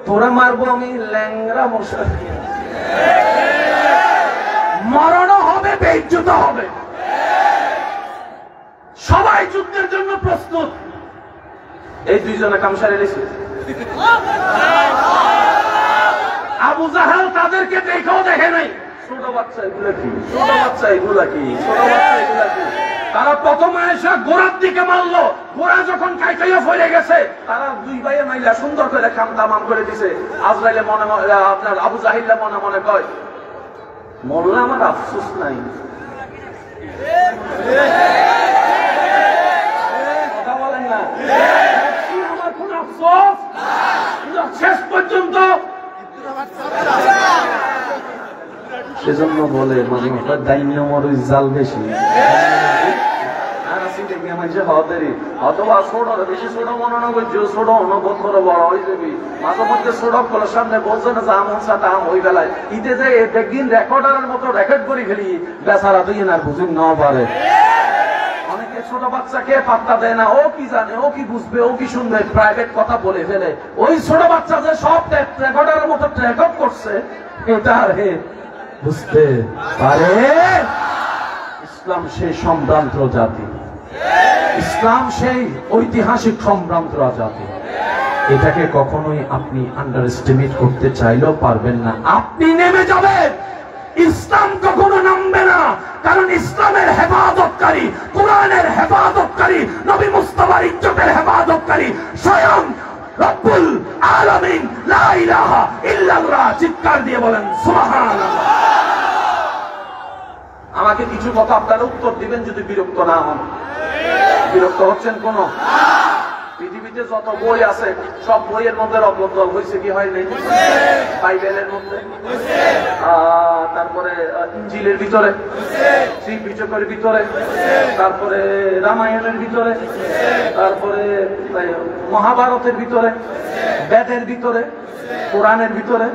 তোরা মারবো আমি ল্যাংরা মশা, মরণও হবে, বেইজ্জত হবে। সবাই যুদ্ধের জন্য প্রস্তুত। এই দুইজনে কামসারে লিখছে। আবু জাহেল তাদেরকে দেখেও দেখে নাই। ছোট বাচ্চা এগুলা কি, ছোট বাচ্চা এগুলা কি, ছোট বাচ্চা এগুলা কি। তারা প্রথমে এসে গোড়ার দিকে মারলো, গোড়া যখন খাইখাইয়া ফেলে গেছে, তারা দুই ভাইয়ে মাইলা সুন্দর করে খামতামাম করে দিছে। আজরাইলে মনে আপনার আবু জাহিল্লা মনে মনে কয় মোল্লা আমার আফসোস নাই। কথা বলেন না, আমার কোন আফসোস শেষ পর্যন্ত। সেজন্য বলে মাঝে মাঝে দাইন্য মরুই জাল বেশি। সামনে বলছে না আম হয়ে গেলায় ঈদে যে একদিন রেকর্ডারের মতো রেকর্ড করে ফেলি, বেচারা তুই না বুঝুন না পারে। অনেকে ছোট বাচ্চাকে পাত্তা দেয় না, ও কি জানে, ও কি বুঝবে, ও কি শুনবে, প্রাইভেট কথা বলে ফেলে। ওই ছোট বাচ্চা যে সব রেকর্ডারের মতো রেকর্ড করছে এটা হে বুঝতে পারে। ইসলাম সেই সম্ভ্রান্ত জাতি, ইসলাম সেই ঐতিহাসিক সম্ভ্রান্ত জাতি। এটাকে কখনোই আপনি আন্ডার এস্টিমেট করতে চাইলেও পারবেন না। আপনি নেমে যাবেন, ইসলাম কখনো নামবে না। কারণ ইসলামের হেফাজতকারী, কোরআনের হেফাজতকারী, নবী মুস্তাফার ইজ্জতের হেফাজতকারী স্বয়ং রব্বুল আলামিন। লা ইলাহা ইল্লাল্লাহ, চিৎকার দিয়ে বলেন সুবহানাল্লাহ। আমাকে কিছু কথা আপনারা উত্তর দিবেন যদি বিরক্ত না হন। বিরক্ত হচ্ছেন কোন? পৃথিবীতে যত বই আছে সব বইয়ের মধ্যে রদবদল হয়েছে কি হয় নাই? বাইবেলের মধ্যে, তারপরে ইনজিলের ভিতরে, ত্রিপিটকের ভিতরে, তারপরে রামায়ণের ভিতরে, তারপরে মহাভারতের ভিতরে, বেদের ভিতরে, কোরআনের ভিতরে।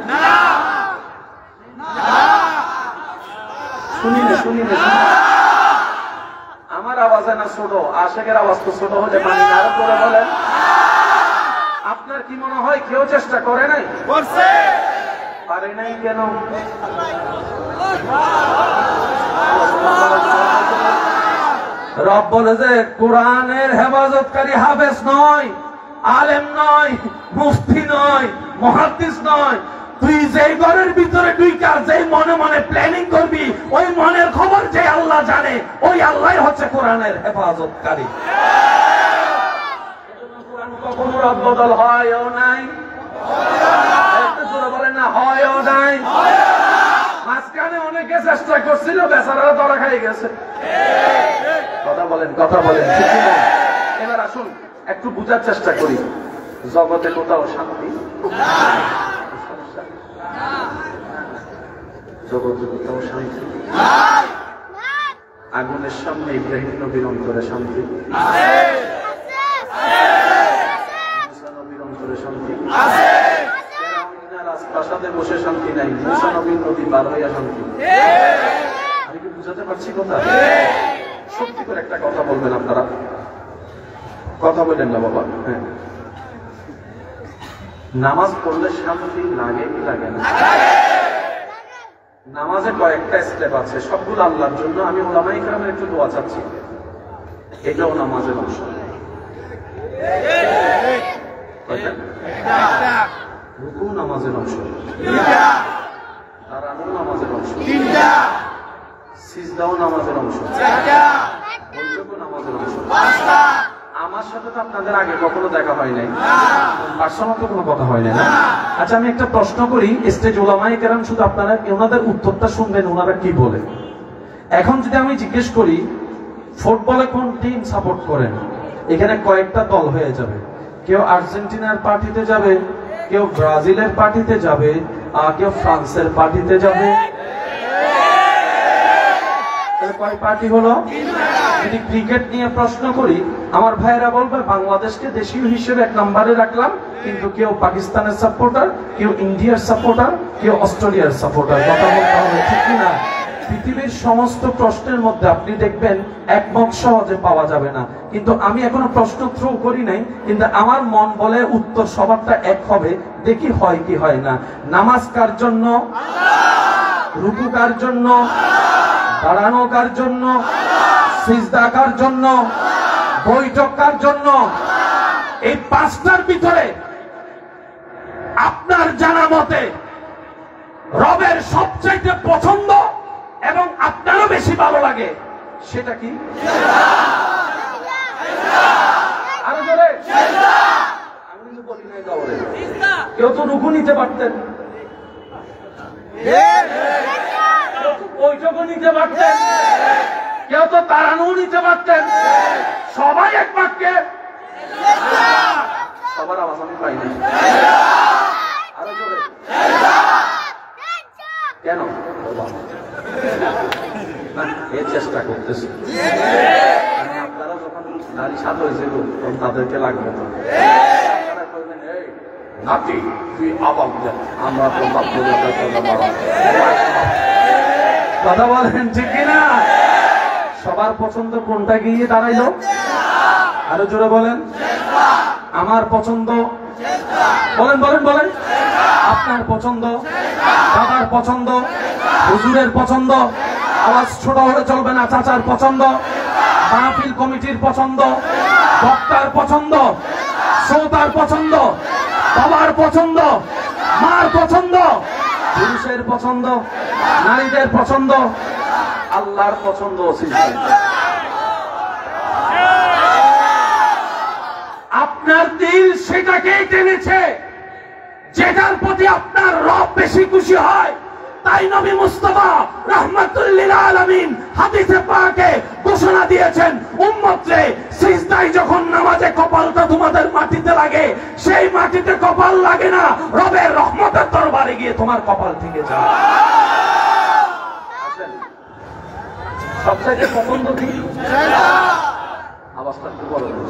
শুনিলে আমার আওয়াজ না ছোট, আশেকের আওয়াজ তো ছোট হলে মানি না। আরো করে বলেন, আপনার কি মনে হয় কেউ চেষ্টা করে নাই? পারে নাই কেন? রব বলে যে কোরআনের হেফাজতকারী হাফেজ নয়, আলেম নয়, মুফতি নয়, মুহাদ্দিস নয়। তুই যেই ঘরের ভিতরে ঢুইকার যেই মনে মনে প্ল্যানিং করবি, ওই মনের খবর যে আল্লাহ জানে, ওই আল্লাহ হচ্ছে কোরআনের হেফাজতকারী। কখনো রদবদল হয়ও নাই, বলেন না হয়ও নাই। মাঝখানে অনেকে চেষ্টা করছিল, বেচারারা ধরা খাই গেছে। কথা বলেন এবার আসুন একটু বুঝার চেষ্টা করি। জগতে কোথাও শান্তি, জগতে কোথাও শান্তি। আগুনের সামনে ইব্রাহিম নবীর অন্তরে শান্তি, মুসা নবীর অন্তরে শান্তি। রাজপ্রাসাদে বসে শান্তি নাই, মুসা নবীর নদী পার হইয়া শান্তি। আমি কি বুঝাতে পারছি কথা? সত্যি করে একটা কথা বলবেন আপনারা, কথা বলেন না বাবা। হ্যাঁ, নামাজ পড়লে শান্তি লাগে কি লাগে না? নামাজে কয়েকটা স্টেপ আছে, সবগুলো আল্লাহর জন্য। আমি ওলামায়ে কেরামের একটু দোয়া চাচ্ছি, এটাও নামাজের অংশ। রুকু নামাজের অংশ, দাঁড়ানো নামাজের অংশ, সিজদাও নামাজের অংশ, বৈঠকও নামাজের অংশ। আমার আমার সাথে তো আপনাদের আগে কখনো দেখা হয় নাই, পার্সোনাল তো কোনো কথা হয় না। আচ্ছা আমি একটা প্রশ্ন করি, স্টেজ ওলামায়ে কেরাম শুধু আপনারা ওনাদের উত্তরটা শুনবেন ওনারা কি বলে। এখন যদি আমি জিজ্ঞেস করি ফুটবলে কোন টিম সাপোর্ট করেন, এখানে কয়েকটা দল হয়ে যাবে। কেউ আর্জেন্টিনার পার্টিতে যাবে, কেউ ব্রাজিলের পার্টিতে যাবে, কেউ ফ্রান্সের পার্টিতে যাবে। কয় পার্টি হলো? যদি ক্রিকেট নিয়ে প্রশ্ন করি আমার ভাইয়েরা বলবে বাংলাদেশকে দেশীয় হিসেবে 1 নম্বরে রাখলাম, কিন্তু কেউ পাকিস্তানের সাপোর্টার, কেউ ইন্ডিয়ার সাপোর্টার, কেউ অস্ট্রেলিয়ার সাপোর্টার। কথা বলতে হবে ঠিক কিনা? পৃথিবীর সমস্ত প্রশ্নের মধ্যে আপনি দেখবেন একমত সহজে পাওয়া যাবে না, কিন্তু আমি এখনো প্রশ্ন থ্রো করি নাই, কিন্তু আমার মন বলে উত্তর সবারটা এক হবে। দেখি হয় কি হয় না। নামাজ কার জন্য? রুকু কার জন্য? দাঁড়ানো কার জন্য? সিজদা কার জন্য? বৈঠক কার জন্য? এই 5টার ভিতরে আপনার জানা মতে রবের সবচাইতে পছন্দ এবং আপনারও বেশি ভালো লাগে সেটা কি? আরো জোরে। আমি তো বলি নাই কাউরে। কেউ তো রুকু নিতে পারতেন, বৈঠকও নিতে পারতেন, কেউ তো তাড়ানো নিতে পারতেন, সবাই এক বাক্যে। সবার আওয়াজ আমি পাই না। আরো জোরে। কেন? এই চেষ্টা করতেছি আপনারা যখন নারী সাথ হয়েছে তখন তাদেরকে লাগবে তো নাতি তুই আবার আমরা তো কথা বলেন ঠিক কিনা? সবার পছন্দ কোনটা গিয়ে দাঁড়াইলো? আরো জোরে বলেন। আমার পছন্দ বলেন বলেন বলেন। আপনার পছন্দ, দাদার পছন্দ, হুজুরের পছন্দ, আওয়াজ ছোট হলে চলবে না, চাচার পছন্দ, মাহফিল কমিটির পছন্দ, বক্তার পছন্দ, শ্রোতার পছন্দ, বাবার পছন্দ, মার পছন্দ, পুরুষের পছন্দ, নারীদের পছন্দ, আল্লাহর পছন্দ। আপনার দিল সেটাকেই টেনেছে যেটার প্রতি আপনার রব বেশি খুশি হয়। তাই নবী মুস্তাফা রাহমাতুল লিল আলামিন হাদিসে পাকে ঘোষণা দিয়েছেন, উম্মতরে সিজদায় যখন নামাজে কপালটা তোমাদের মাটিতে লাগে, সেই মাটিতে কপাল লাগে না, রবের রহমতের দরবারে গিয়ে তোমার কপাল থেকে যায়। সবচেয়ে পছন্দ কি? আওয়াজটা একটু বড় করুন।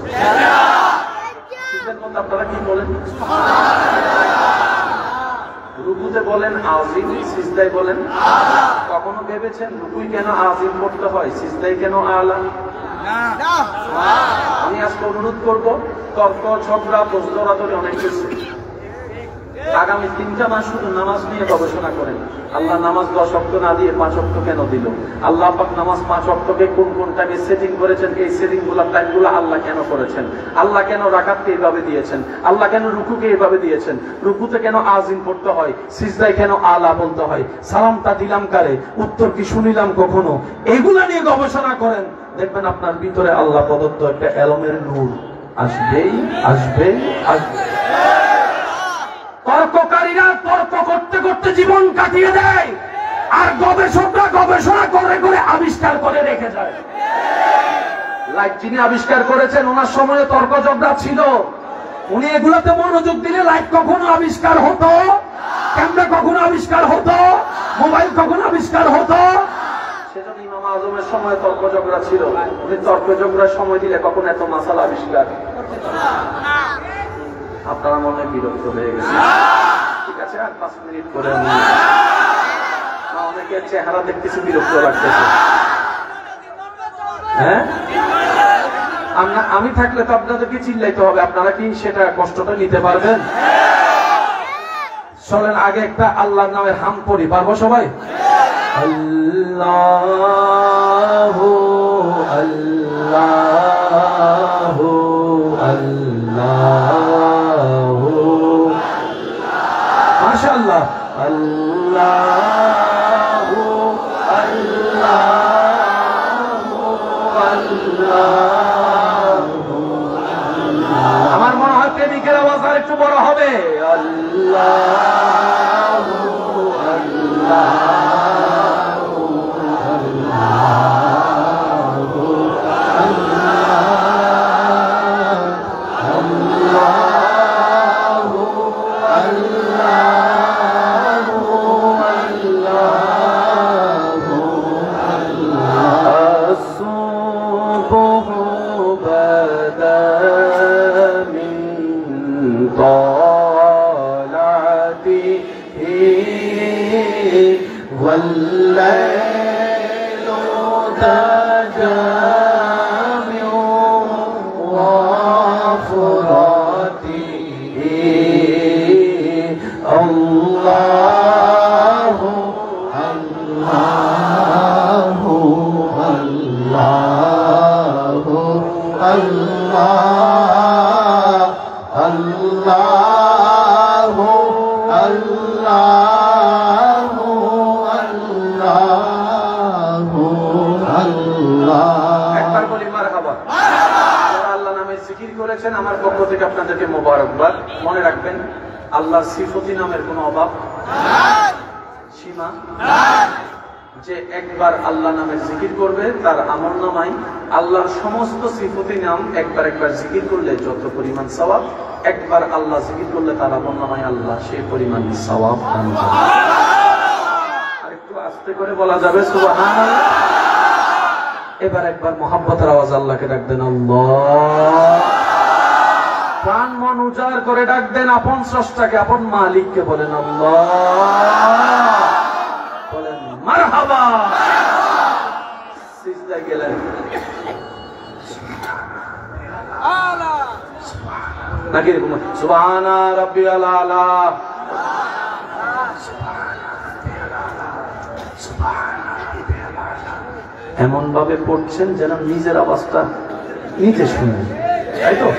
সিজদার মধ্যে আপনারা কি বলেন? রুকুতে বলেন আজিম, সিজদায় বলেন আলা। কখনো ভেবেছেন রুকুই কেন আজিম করতে হয়, সিজদায় কেন আলা? আমি আজকে অনুরোধ করব, তর্ক ঝগড়া প্রশ্নোত্তরে অনেক কিছু, আগামী 3টা মাস শুধু নামাজ নিয়ে গবেষণা করেন। আল্লাহ নামাজ 10 ওয়াক্ত না দিয়ে 5 ওয়াক্ত কেন দিল? আল্লাহ পাক নামাজ 5 ওয়াক্তকে কোন কোন টাইমে সেটিং করেছেন, এই সেটিং গুলা টাইমগুলো আল্লাহ কেন করেছেন? আল্লাহ কেন রাকাতকে এইভাবে দিয়েছেন? আল্লাহ কেন রুকুকে এইভাবে দিয়েছেন? রুকুতে কেন আজিম পড়তে হয়? সিজদায় কেন আলা বলতে হয়? সালামটা দিলাম কারে? উত্তর কি শুনিলাম কখনো? এগুলা নিয়ে গবেষণা করেন, দেখবেন আপনার ভিতরে আল্লাহ প্রদত্ত একটা এলমের নূর আসবেই আসবেই আসবে। তর্ককারীরা তর্ক করতে করতে জীবন কাটিয়ে দেয়, আর গবেষকরা গবেষণা করে করে আবিষ্কার করে রেখে যায়। লাইট যিনি আবিষ্কার করেছেন ওনার সময়ে তর্ক ঝগড়া ছিল, উনি এগুলোতে মনোযোগ দিলে লাইট কখনো আবিষ্কার হতো, ক্যামেরা কখনো আবিষ্কার হতো, মোবাইল কখনো আবিষ্কার হতো। সেজন্য ইমাম আজমের সময় তর্ক ঝগড়া ছিল, উনি তর্ক ঝগড়ার সময় দিলে কখনো এত মাসালা আবিষ্কার। আপনারা মনে বিরক্ত হয়ে গেছে, ঠিক আছে আর 5 মিনিট করে অনেকের চেহারা দেখতেছি বিরক্ত লাগতেছে। হ্যাঁ, আমি থাকলে তো আপনাদেরকে চিল্লাইতে হবে, আপনারা কি সেটা কষ্টটা নিতে পারবেন? চলেন আগে একটা আল্লাহর নামের হাম পড়ি, পারবো সবাই? আল্লাহু আল্লাহু আল্লাহু মাশাআল্লাহ, আল্লাহু আল্লাহু আল্লাহু والليل تجامع وفراته الله الله الله الله الله একবার বলি মারহাবা। যারা আল্লাহ নামে জিকির করেছেন আমার পক্ষ থেকে আপনাদেরকে মোবারকবাদ। মনে রাখবেন আল্লাহর সিফতি নামের কোনো অভাব সীমা যে একবার আল্লাহ নামে জিকির করবে তার আমল নামায় আল্লাহর সমস্ত সিফতি নাম একবার একবার জিকির করলে যত পরিমাণ সওয়াব, একবার আল্লাহ জিকির করলে তার আমল নামায় আল্লাহ সেই পরিমাণ সওয়াব দান করবে। আরেকটু আস্তে করে বলা যাবে সুবহানাল্লাহ। এবার একবার মোহাব্বতের আওয়াজ আল্লাহকে ডাক দেন আল্লাহ। প্রাণ মন উজাড় করে ডাক দেন আপন স্রষ্টাকে, আপন মালিককে বলেন আল্লাহ, বলেন মারহাবা। সিজদায় গেলেন নাকি সুবহানা রাব্বিয়াল আলা, এমন ভাবে পড়ছেন যেন নিজের আওয়াজটা নিজে শুনেন, তাই তো?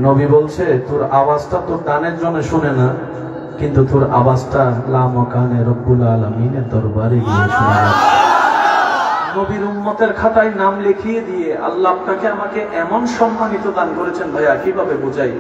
নবী বলছে তোর আওয়াজটা তোর কানের জন্য শুনে না, কিন্তু তোর আওয়াজটা লা মাকানে রব্বুল আলামিনের দরবারে গিয়ে শুনে। নবীর উম্মতের খাতায় নাম লিখিয়ে দিয়ে আল্লাহ আপনাকে আমাকে এমন সম্মানিত দান করেছেন। ভাইয়া কিভাবে বুঝাই?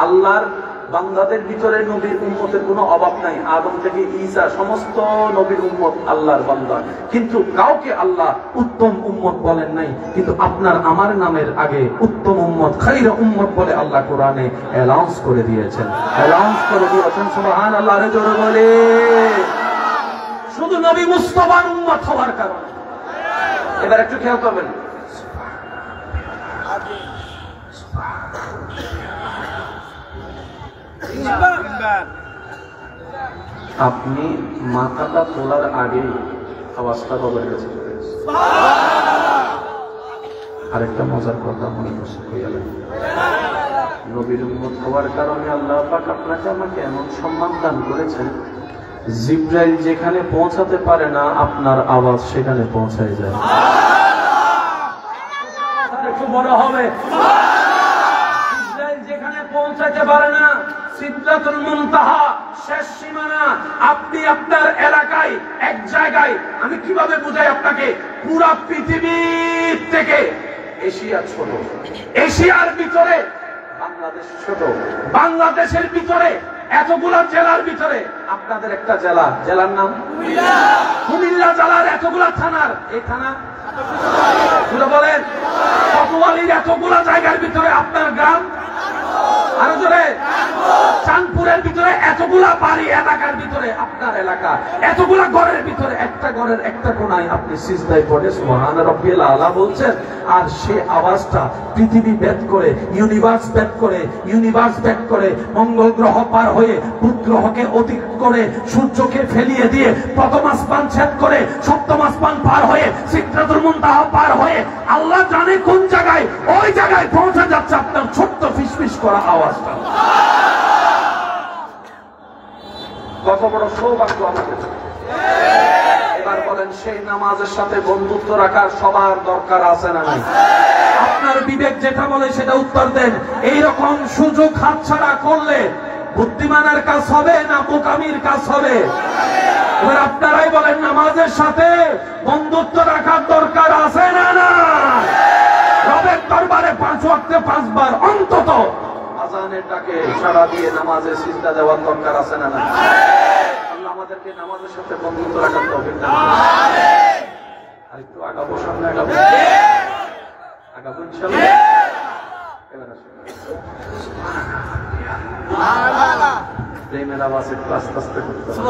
আল্লাহর বান্দাদের ভিতরে নবীর উম্মতের কোনো অভাব নাই। আদম থেকে ঈসা সমস্ত নবীর উম্মত আল্লাহর বান্দা, কিন্তু কাউকে আল্লাহ উত্তম উম্মত বলেন নাই। কিন্তু আপনার আমার নামের আগে উত্তম উম্মত, খাইরা উম্মত বলে আল্লাহ কোরআনে অ্যানাউন্স করে দিয়েছেন, অ্যানাউন্স করে দিয়েছেন। সুবহানাল্লাহ রে জোরে বলে, শুধু নবী মুস্তাফার উম্মত হওয়ার কারণে। এবার একটু খেয়াল করবেন, আপনি মাথাটা তোলার আগে আওয়াজটা বাবার কাছে আরেকটা মজার কথা মনে করছে, নবীর উম্মত হওয়ার কারণে আল্লাহ পাক আপনাকে আমাকে এমন সম্মান দান করেছেন, জিবরাইল যেখানে পৌঁছাতে পারে না আপনার আওয়াজ সেখানে পৌঁছায় যায়। একটু বড় হবে, জিবরাইল যেখানে পৌঁছাতে পারে না, সিদরাতুল মুনতাহা শেষ সীমানা, আপনি আপনার এলাকায় এক জায়গায়, আমি কিভাবে বুঝাই আপনাকে, পুরা পৃথিবী থেকে এশিয়া ছোট, এশিয়ার ভিতরে বাংলাদেশ ছোট, বাংলাদেশের ভিতরে এতগুলা জেলার ভিতরে আপনাদের একটা জেলা, জেলার নাম কুমিল্লা জেলার এতগুলা থানার, এই থানা বলেন কোতোয়ালির এতগুলা জায়গার ভিতরে আপনার গ্রাম, আরো জোরে চাঁদপুরের ভিতরে এতগুলা বাড়ি এলাকার ভিতরে আপনার এলাকা, এতগুলা ঘরের ভিতরে একটা ঘরের একটা কোনায় আপনি সিজদায় পড়ে সুবহানা রাব্বিয়াল আলা বলছেন, আর সে আওয়াজটা পৃথিবী ভেদ করে, ইউনিভার্স ভেদ করে, ইউনিভার্স ভেদ করে, মঙ্গল গ্রহ পার হয়ে বুধ গ্রহকে অতিক্রম করে, সূর্যকে ফেলিয়ে দিয়ে প্রথম আসমান ছেদ করে সপ্তম আসমান পার হয়ে সিদরাতুল মুনতাহা পার হয়ে আল্লাহ জানে কোন জায়গায়, ওই জায়গায় পৌঁছে যাচ্ছে আপনার ছোট্ট ফিসফিস করা আওয়াজটা। কত বড় সৌভাগ্য আমাদের। এবার বলেন সেই নামাজের সাথে বন্ধুত্ব রাখার সবার দরকার আছে না নাই? আপনার বিবেক যেটা বলে সেটা উত্তর দেন। এইরকম সুযোগ হাতছাড়া করলে বুদ্ধিমানের কাজ হবে না বোকামির কাজ হবে? এবার আপনারাই বলেন নামাজের সাথে বন্ধুত্ব রাখার দরকার আছে না না? রবের দরবারে 5 ওয়াক্তে 5 বার অন্তত আযান রহমানের ডাকে সাড়া দিয়ে নামাজে সিজদা দেওয়ার দরকার আছে না? না। আল্লাহ আমাদেরকে নামাজের সাথে বন্ধুত্ব রাখার তৌফিক দান করুন। আর একটু আগাবো, সামনে আগাবো, আগাবো ইনশাআল্লাহ। এবার আসুন, প্রেমের আওয়াজ একটু আস্তে আস্তে করতে হবে।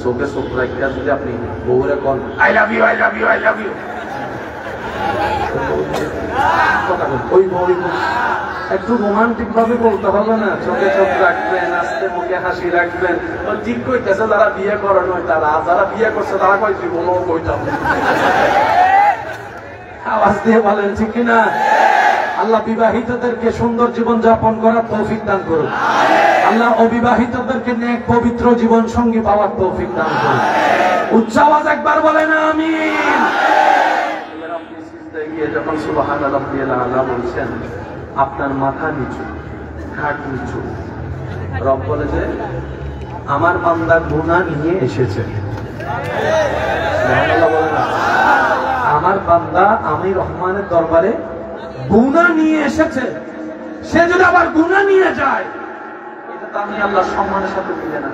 চোখে চোখ রাখিয়া যদি আপনি বউরে কন I love you, I love you, I love you, একটু রোমান্টিক ভাবে বলতে হবে না? চোখে চোখ রাখবেন, আস্তে মুখে হাসি রাখবেন। ঠিক কইতেছে যারা বিয়ে করে নয় তারা, যারা বিয়ে করছে তারা কই জীবনও কইতাম। আওয়াজ দিয়ে বলেন ঠিক কিনা? আল্লাহ বিবাহিতদেরকে সুন্দর জীবন যাপন করার তৌফিক দান করুন। আল্লাহ অবিবাহিতদেরকে নেক পবিত্র জীবন সঙ্গী পাওয়ার তৌফিক দান করুন। উচ্চ আওয়াজ একবার বলেন আমিন। যখন সুবহান রাব্বিয়াল আলা বলছেন, আপনার মাথা নিচু, ঘাট নিচু। রব বলে যে আমার বান্দা গুনাহ নিয়ে এসেছে। সুবহানাল্লাহ বলেন না? আমার বান্দা আমি রহমানের দরবারে গুনাহ নিয়ে এসেছে। সে যদি আবার গুনাহ নিয়ে যায়, এটা তো আমি আল্লাহ সম্মানের সাথে দিলে না।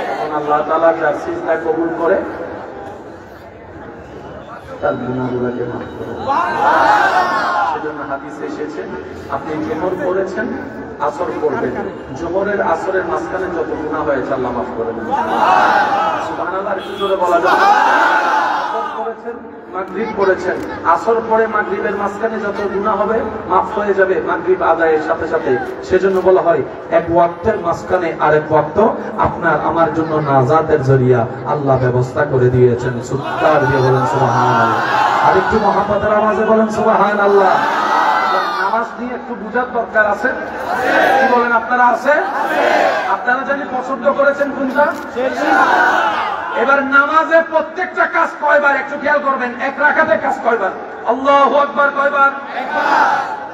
তখন আল্লাহ তাআলা যার সিজদা কবুল করে তার গুনাহগুলোকে মাফ করে। সেজন্য হাদিসে এসেছে, আপনি জোহর পড়েছেন, আসর পড়বেন, জোহরের আসরের মাঝখানে যত গুনাহ হয়েছে আল্লাহ মাফ করে দেন। সুবহানাল্লাহ। একটু জোরে বলা যায়। আসর পড়েছেন, মাগরিব পড়েছেন, আসর পরে মাগরিবের মাঝখানে যত গুনাহ হবে মাফ হয়ে যাবে মাগরিব আদায়ের সাথে সাথে। সেজন্য বলা হয় এক ওয়াক্তের মাঝখানে আরেক ওয়াক্ত আপনার আমার জন্য নাজাতের জরিয়া আল্লাহ ব্যবস্থা করে দিয়েছেন। সুবহান দিয়ে বলেন সুবহানাল্লাহ। আর একটু মহব্বতের আওয়াজে বলেন সুবহানাল্লাহ। নামাজ নিয়ে একটু বুঝার দরকার আছে। কি বলেন আপনারা? আছে? আপনারা জানি পছন্দ করেছেন কোনটা? এবার নামাজে প্রত্যেকটা কাজ কয়বার একটু খেয়াল করবেন। এক রাকাতে কাজ কয়বার? আল্লাহু আকবার কয়বার? একবার।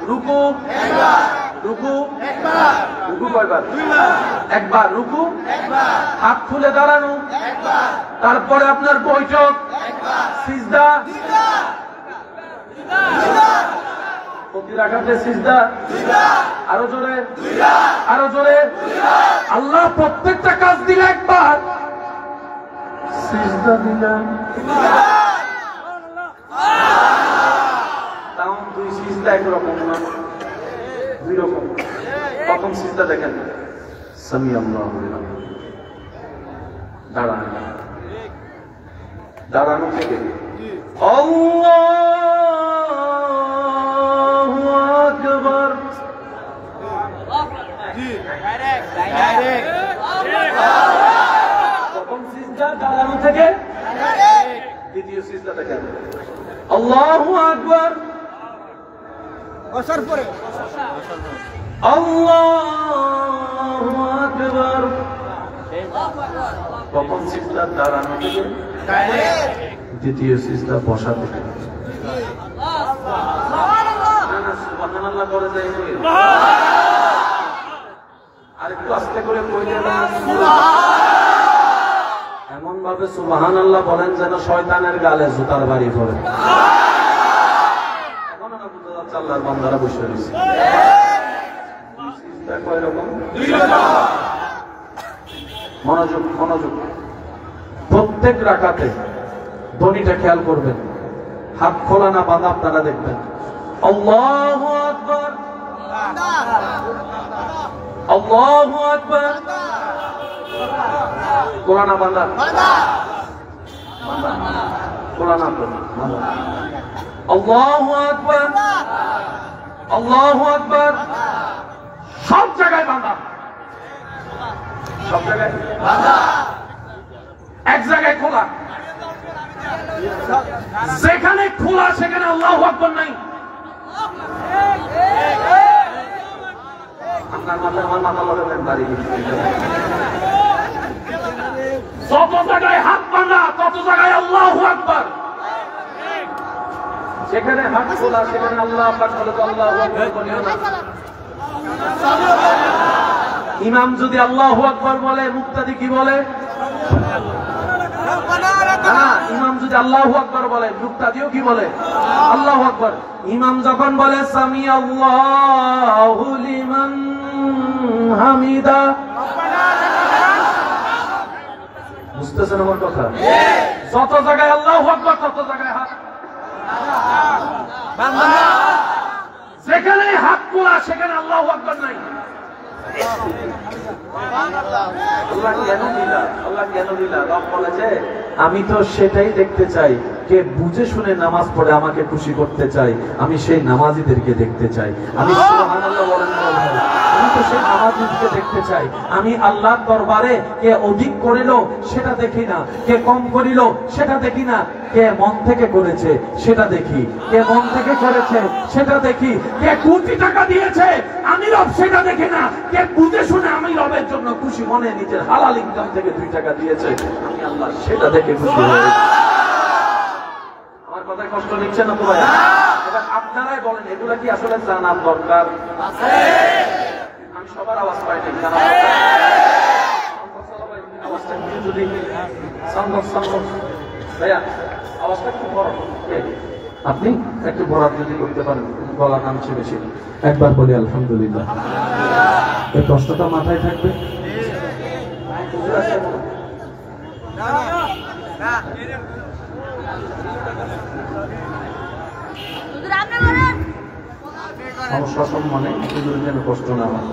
রুকু একবার। রুকু একবার। রুকু কয়বার? দুইবার। একবার। রুকু একবার। হাত খুলে দাঁড়ানো একবার। তারপরে আপনার বৈঠক একবার। সিজদা দুইবার। দুইবার। প্রতি রাকাতে সিজদা দুইবার। আরো জোরে দুইবার। আরো জোরে দুইবার। আল্লাহ প্রত্যেকটা কাজ দিলে একবার, সিজদা দিলেন তাও দুই সিজদা একরকম না, দুই রকম। প্রথম সিজদা দেখেন, সামি আল্লাহু লিমান, দাঁড়ানো, দাঁড়ানো থেকে আল্লাহু আকবার। প্রথম সিজদা দাঁড়ানো থেকে, দ্বিতীয় সিজদা দেখেন আল্লাহু আকবার, বসার পরে আল্লাহু আকবার। প্রথম সিজদা দাঁড়ানো থেকে, দ্বিতীয় সিজদা বসা থেকে। সুবহানাল্লাহ করে যাই। আরেকটু আস্তে করে কইলে এমন ভাবে সুবহানাল্লাহ বলেন যেন শয়তানের গালে জুতার বাড়ি পড়ে। এখনো না বুঝা যাচ্ছে আল্লাহর বান্দারা বসে রয়েছে। কয় রকম? দুই রকম। মনোযোগ, মনোযোগ। প্রত্যেক রাকাতে ধ্বনিটা খেয়াল করবেন, হাত খোলা না বাঁধা আপনারা দেখবেন। আল্লাহু আকবার, আল্লাহু আকবার। খোলা না বাঁধা? খোলা না বাঁধা। আল্লাহু আকবার, আল্লাহু আকবার। সব জায়গায় বাঁধা, সব জায়গায় বাঁধা, এক জায়গায় খোলা। যেখানে খোলা সেখানে আল্লাহু আকবার নাই। আপনার মাথায় আমার মাথা লাগাবেন বাড়ি। যত জায়গায় হাত বাঁধা তত জায়গায় আল্লাহু আকবার। যেখানে হাত খোলা সেখানে আল্লাহ পাক বলে আল্লাহু আকবার বলিও না। ইমাম যদি আল্লাহু আকবার বলে, মুক্তাদি কি বলে? না, ইমাম যদি আল্লাহু আকবার বলে, মুক্তাদিও কি বলে? আল্লাহু আকবার। ইমাম যখন বলে সামি আল্লাহু লিমান হামিদা, বুঝতেছেন আমার কথা? যত জায়গায় আল্লাহু আকবার তত জায়গায় হাত, যেখানে হাত তোলা সেখানে আল্লাহু আকবার নাই। আল্লাহ কেন দিলা? রব বলেছে আমি তো সেটাই দেখতে চাই, কে বুঝে শুনে নামাজ পড়ে আমাকে খুশি করতে চাই, আমি সেই নামাজিদেরকে দেখতে চাই। আমি সুবহানাল্লাহ বলেন, আমি তো সেই নামাজিদেরকে দেখতে চাই। আমি আল্লাহর দরবারে কে অধিক করিল সেটা দেখি না, কে কম করিল সেটা দেখি না, কে মন থেকে করেছে সেটা দেখি, কে মন থেকে করেছে সেটা দেখি, কে কোটি টাকা দিয়েছে আমি রব সেটা দেখি না, কে বুঝে শুনে আমি রবের জন্য খুশি মনে নিজের হালাল ইনকাম থেকে 2 টাকা দিয়েছে আমি আল্লাহ সেটা দেখে খুশি হয়ে। আমার কথায় কষ্ট নিচ্ছে না তো ভাই? এবার আপনারাই বলেন এগুলা কি আসলে জানার দরকার আছে? আমি সবার আওয়াজ পাই না, জানা দরকার। আওয়াজটা একটু যদি ভাইয়া আওয়াজটা একটু বড়, আপনি একটু বড় যদি করতে পারেন, গলা নামছে বেশি। একবার বলি আলহামদুলিল্লাহ। এই প্রশ্নটা মাথায় থাকবে। সমস্যা সম্মানে যেন কষ্ট না হয়,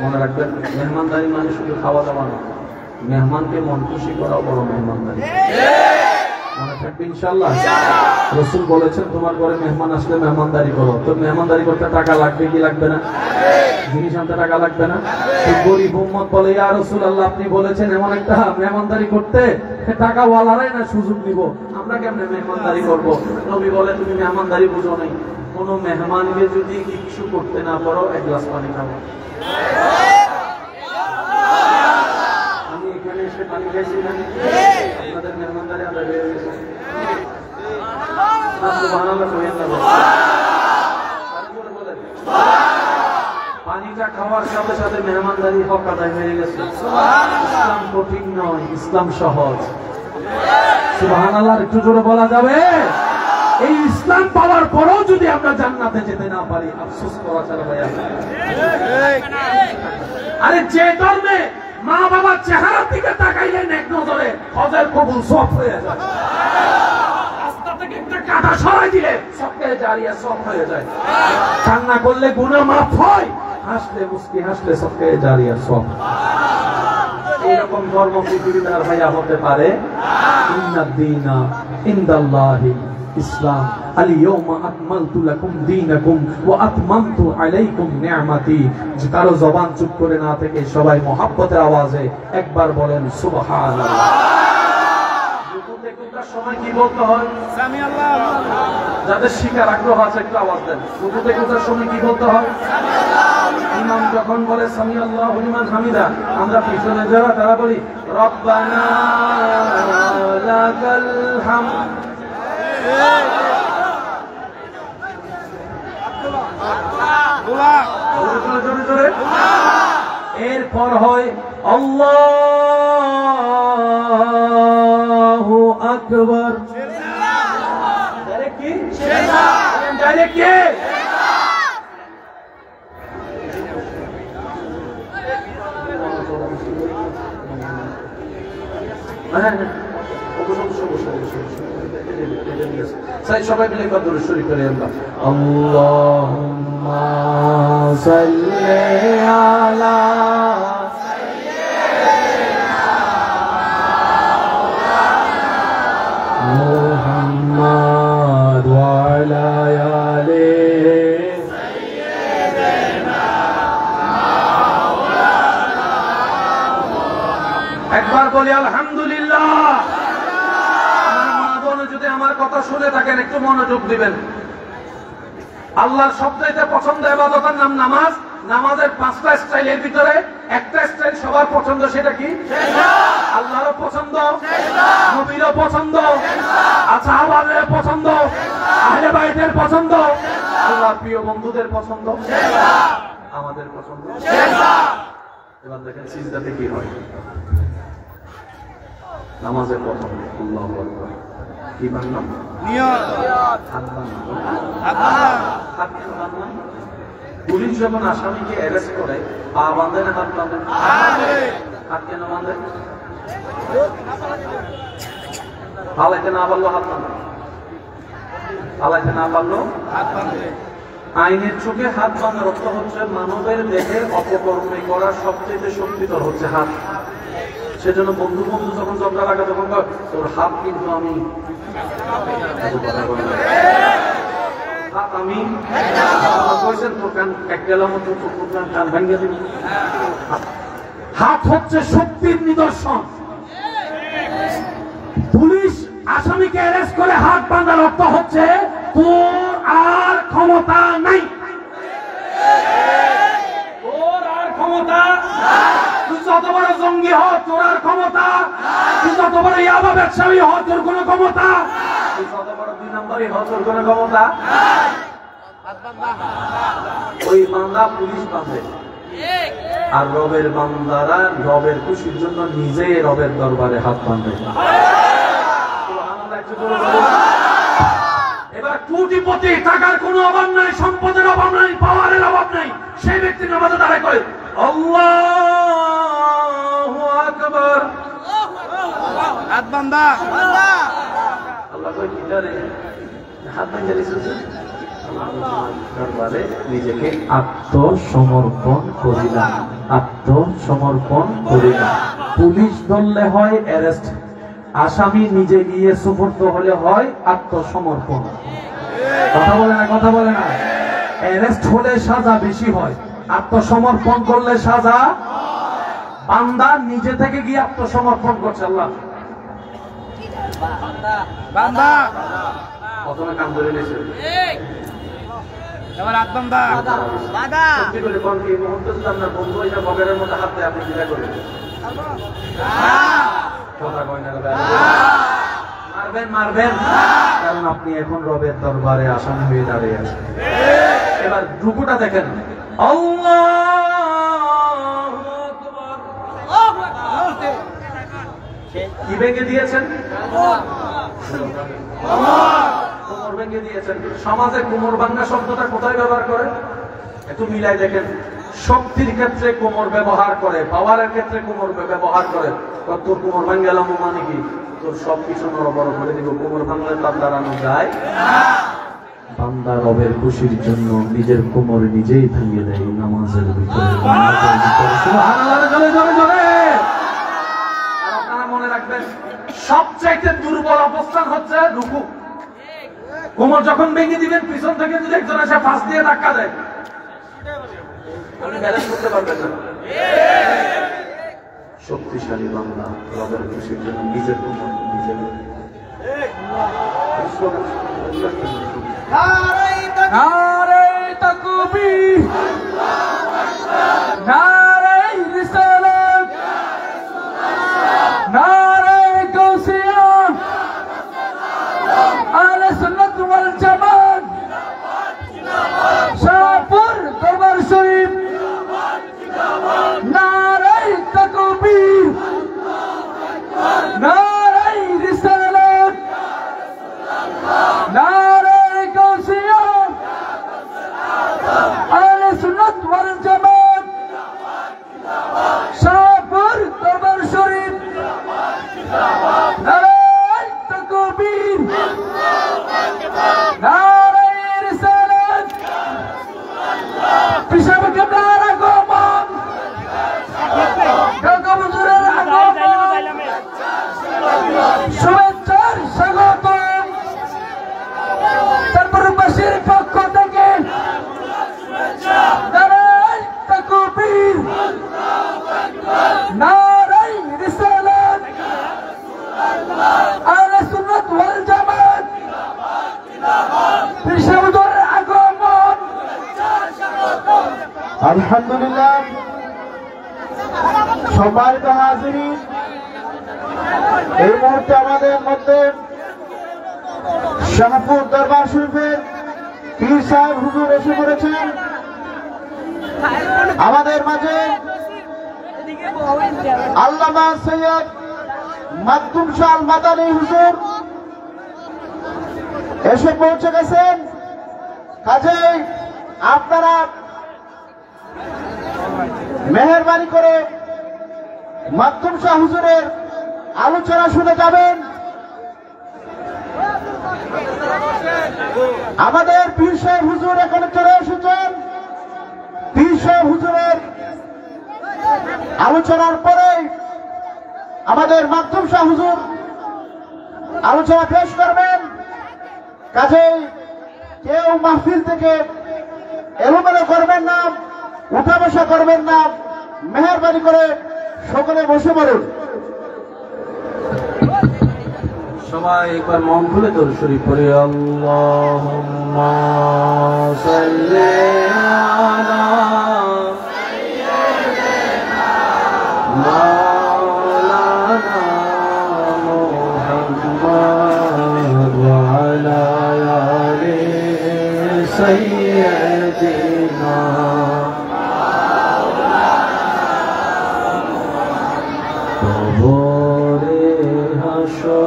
মনে রাখবেন মেহমানদারি মানে শুধু খাওয়া দাওয়া না, মেহমানকে মন খুশি করাও বড় মেহমানদারি। মনে থাকবে ইনশাআল্লাহ। রাসূল বলেছেন তোমার ঘরে মেহমান আসলে মেহমানদারি করো। তো মেহমানদারি করতে টাকা লাগবে কি লাগবে না? জিনিস আনতে টাকা লাগবে না? গরিব উম্মত বলে ইয়া রাসূলুল্লাহ আপনি বলেছেন এমন একটা মেহমানদারি করতে, টাকা ওয়ালারাই না সুযোগ নিব, আমরা কেমনে মেহমানদারি করব? নবী বলে তুমি মেহমানদারি বুঝো নাই। কোন মেহমানকে যদি কিছু করতে না পারো 1 গ্লাস পানি খাবো। আমি এখানে এসে পানি খাইছি না, আপনাদের মেহমানদারি আদায় হয়ে গেছে। পানিটা খাওয়ার সাথে সাথে মেহমানদারি হক আদায় হয়ে গেছে। ইসলাম কঠিন নয়, ইসলাম সহজ। সুবহানাল্লাহ একটু জোরে বলা যাবে? এই ইসলাম পাওয়ার পরেও যদি আমরা জান্নাতে যেতে না পারি আফসোস করা ছাড়া ভাইয়া। আরে যে ধর্মে মা বাবার চেহারার দিকে তাকাইলে এক নজরে হজের কবুল সব হয়ে যায়, রাস্তা থেকে একটা কাঁটা সরাই দিলে সবকে জারিয়া সব হয়ে যায়, কান্না করলে গুনাহ মাফ হয়, হাসলে মুস্কি হাসলে সবকে জারিয়া সব। এরকম ধর্ম পৃথিবীতে আর ভাইয়া হতে পারে? ইন্নাদ দীনা ইনদাল্লাহি ইসলাম। আল-ইয়াওমা আকমালতু লাকুম দীনাকুম ওয়া আতমামতু আলাইকুম নি'মাতি। যে কারো জবান চুপ করে না থেকে সবাই মহব্বতের আওয়াজে একবার বলেন সুবহানাল্লাহ। রুকুতে কোনটার সময় কি বলতে হয়? সামি আল্লাহ। যাদের শিকার আগ্রহ আছে একটু আওয়াজ দেন। রুকুতে কোনটার সময় কি বলতে হয়? সামি আল্লাহ। ইমাম যখন বলে সামি আল্লাহু লিমান হামিদা, আমরা পিছনে যারা তারা বলি রব্বানা লাকাল হামদ। এরপর হয় আল্লাহু আকবার। ডাইরেক্ট কি? ডাইরেক্ট কি? সবাই মিলে কত শরীফ করে আমরা আল্লাহুম্মা সাল্লি আলা মুহাম্মাদ ওয়া আলা আলিহি সাইয়্যিদিনা মাওলানা। একবার বলি আলহামদুলিল্লাহ। যদি আমার কথা শুনে থাকেন একটু মনোযোগ দিবেন। আল্লাহর সবচাইতে পছন্দ ইবাদতের নাম নামাজ। নামাজের 5টা স্টাইলের ভিতরে একটা স্টাইল সবার পছন্দ, সেটা কি? আল্লাহরও পছন্দ, নবীরও পছন্দ, সাহাবাদের পছন্দ, আহলে বাইতের পছন্দ, আল্লাহর প্রিয় বন্ধুদের পছন্দ, আমাদের পছন্দ। এবার দেখেন সিজদাতে কি হয়। নামাজের প্রথম আল্লাহু আকবার কি বানলাম? নিয়ত। হাত বানলাম। হাত বাঁধা। হাত কেন বানলাম? পুলিশ যখন আসামিকে অ্যারেস্ট করে পা বাঁধে না হাত বাঁধে? হাত কেন বাঁধে? পালাইতে না পারলো হাত বাঁধে, পালাইতে না পারলো হাত বাঁধে। আইনের চোখে হাত বাঁধার অর্থ হচ্ছে মানবের দেহে অপকর্মে করা সবচেয়ে শক্তিধর হচ্ছে হাত। সেজন্য বন্ধু বন্ধু যখন ঝগড়া লাগা তখন তোর হাত কিন্তু আমি হাত আমি কইছেন তোর কান এক গেলাম তোর কান ভাঙিয়ে দিবি। হাত হচ্ছে শক্তির নিদর্শন। পুলিশ আসামিকে অ্যারেস্ট করে হাত বাঁধার অর্থ হচ্ছে তোর আর ক্ষমতা নাই, তোর আর ক্ষমতা। তুই যত বড় জঙ্গি হ তোর আর ক্ষমতা, তুই যত বড় ইয়াবা ব্যবসায়ী হ তোর কোনো ক্ষমতা, তুই যত বড় 2 নম্বরই হ তোর কোনো ক্ষমতা। ওই বান্দা পুলিশ বাঁধে, আর রবের বান্দারা রবের খুশির জন্য নিজে রবের দরবারে হাত বাঁধে। এবার কোটিপতি, টাকার কোনো অভাব নাই, সম্পদের অভাব নাই, পাওয়ারের অভাব নাই, সেই ব্যক্তি নামাজে দাঁড়ায় করে আল্লাহু আকবার। হাত বাঁধা। আল্লাহ কই কিটারে হাত বাঁধা দিয়েছে দরবারে নিজেকে আত্মসমর্পণ করিলাম, আত্মসমর্পণ করিলাম। পুলিশ ধরলে হয় অ্যারেস্ট, আসামি নিজে গিয়ে সুপর্দ হলে হয় আত্মসমর্পণ। কথা বলে না, কথা বলে না। অ্যারেস্ট হলে সাজা বেশি হয়, আত্মসমর্পণ করলে সাজা। বান্দা নিজে থেকে গিয়ে আত্মসমর্পণ করছে আল্লাহ। বান্দা। প্রথমে কাম ধরে নিয়েছে, এবার হাত বাঁধা। বাঁধা। সত্যি করে কোন এই মুহূর্তে যদি আপনার বন্ধু এটা বগের মধ্যে হাত দেয় আপনি কিটা করবেন? কথা কয় না, মারবেন মারবেন, কারণ আপনি এখন রবের দরবারে আসামি হয়ে দাঁড়িয়ে আছেন। এবার রুকুটা দেখেন, আল্লাহু আকবার। কি ভেঙে দিয়েছেন? কোমর ভেঙে দিয়েছেন। সমাজে কোমর ভাঙা শব্দটা কোথায় ব্যবহার করে? একটু মিলাই দেখেন। শক্তির ক্ষেত্রে কোমর ব্যবহার করে, পাওয়ারের ক্ষেত্রে কোমর ব্যবহার করে। তোর কোমর ভাঙে গেলাম মানে কি? তোর সবকিছু নড়বড় করে দিব। কোমর ভাঙলে তার দাঁড়ানো যায়? বান্দা রবের খুশির জন্য নিজের কোমর নিজেই ভেঙে দেয় নামাজের ভিতরে। সুবহানাল্লাহ, জোরে জোরে জোরে। আর আপনারা মনে রাখবেন, সবচাইতে দুর্বল অবস্থান হচ্ছে রুকু। কোমর যখন ভেঙে দিবেন, পিছন থেকে যদি একজন এসে পাশ দিয়ে ধাক্কা দেয়, আপনি ব্যালেন্স করতে পারবেন না। শক্তিশালী বান্দা রবের খুশির জন্য নিজের কোমর নিজে নারে তাকবীর, নারে রিসালাত, নারে গাউসিয়া, আহলে সুন্নাত ওয়াল জামাত, শাহপুর দরবার শরীফ, নারে তাকবীর, নারে রিসালাত, নারে গাউসিয়া, আহলে সুন্নাত ওয়াল জামাত, শাহপুর দরবার শরীফ, নারে তাকবীর, নারে রিসালাত, পিসাব কেবলার আগমন, কাকা হুজুরের আগমন, শুভেচ্ছার স্বাগতম তারপরবাসীর পক্ষ থেকে। নারে তাকবীর, নারে রিসালাত, আহলে সুন্নাত ওয়াল জামাত, পিসাব হুজুরের আগমন। আলহামদুলিল্লাহ। সম্মানিত হাজিরিন, এই মুহূর্তে আমাদের মধ্যে শাহপুর দরবার শরীফের পীর সাহেব হুজুর এসে পড়েছেন। আমাদের মাঝে আল্লামা সৈয়দ মাকদুম শাহ আল মাদানী হুজুর এসে পৌঁছে গেছেন। কাজেই আপনারা মেহেরবানি করে মাকদুম শাহ হুজুরের আলোচনা শুনে যাবেন। আমাদের পীর সাহেব হুজুর এখানে চলে এসেছেন। পীর সাহেব হুজুরের আলোচনার পরে আমাদের মাকদুম শাহ হুজুর আলোচনা পেশ করবেন। কাজেই কেউ মাহফিল থেকে এলোমেলো করবেন না, উঠা বসা করবেন না, মেহেরবানি করে সকলে বসে পড়ুন। সবাই একবার মন খুলে দরুদ শরীফ পড়ে আল্লাহুম্মা সাল্লি আলা মাওলানা মুহাম্মদ ওয়া আলা আলি সাইয়্যিদিনা কবরে হাসরে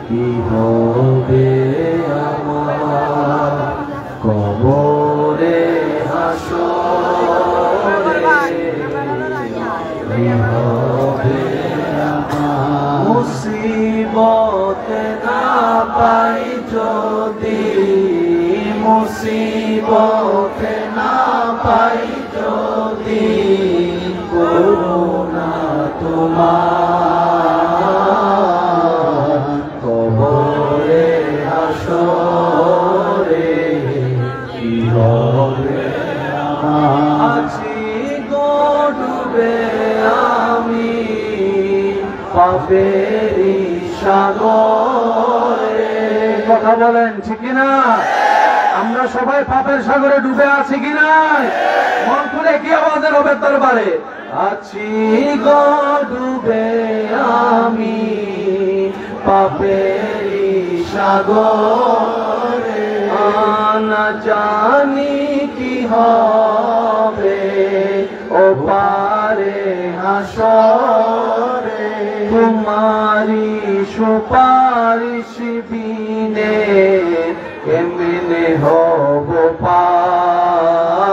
কি হবে আমার, কবরে হাসরে কি হবে আমার, মুসিবত না পাই যদি, মুসিবত না পাই যদি, করুণা তোমার, কবরে হাসরে কি হবে আমার, আছি গো ডুবে আমি পাপেরই সাগরে। কথা বলেন ঠিক কিনা? আমরা সবাই পাপের সাগরে ডুবে আছি কিনা? মন খুলে কি আমাদের হবে দরবারে? আছি গো ডুবে আমি পাপেরই সাগরে, না জানি কি হবে ও পারে হাসরে, তোমারি সুপারিশ বিনে কেমনে হব পার,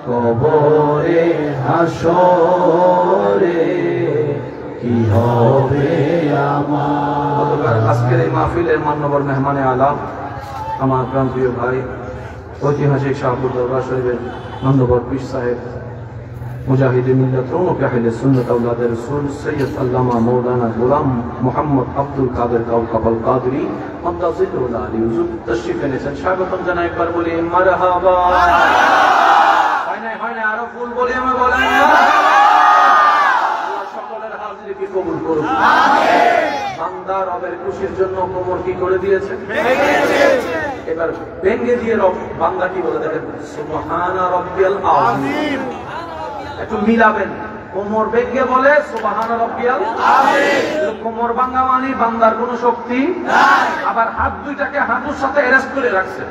কবরে হাসরে কি হবে আমার। আজকের এই মাহফিলের মান্যবর মেহমানে আলাম আমার প্রান্তীয় ভাই ঐতিহাসিক শাহপুর দরবার শরীফের মান্যবর পীর সাহেব মুজাহিদে মিল্লাত রৌনক আহলে সুন্নাত আওলাদ রাসূল সৈয়দ আল্লামা মাওলানা গোলাম মোহাম্মদ আব্দুল কাদের কাউকাবাল কাদরি মুন্তাজিরুল আলী হুজুর তশরিফ এনেছেন। স্বাগতম জানাই, একবার বলি মারহাবা। হয় না আরো ফুল বলি আমি বলেন আল্লাহ সকলের হাজিরিকে কবুল করুন। আমিন। বান্দা রবের খুশির জন্য কোমর কি করে দিয়েছে? এবার ভেঙে দিয়ে রব বান্দা কি বলে দেখেন, সুবহানা রাব্বিয়াল আযীম। একটু মিলাবেন, কোমর ভেঙে বলে সুবহানা রাব্বিয়াল আযীম। কোমর ভাঙা মানে বান্দার কোনো শক্তি নাই। আবার হাত দুইটাকে হাঁটুর সাথে অ্যারেস্ট করে রাখছে,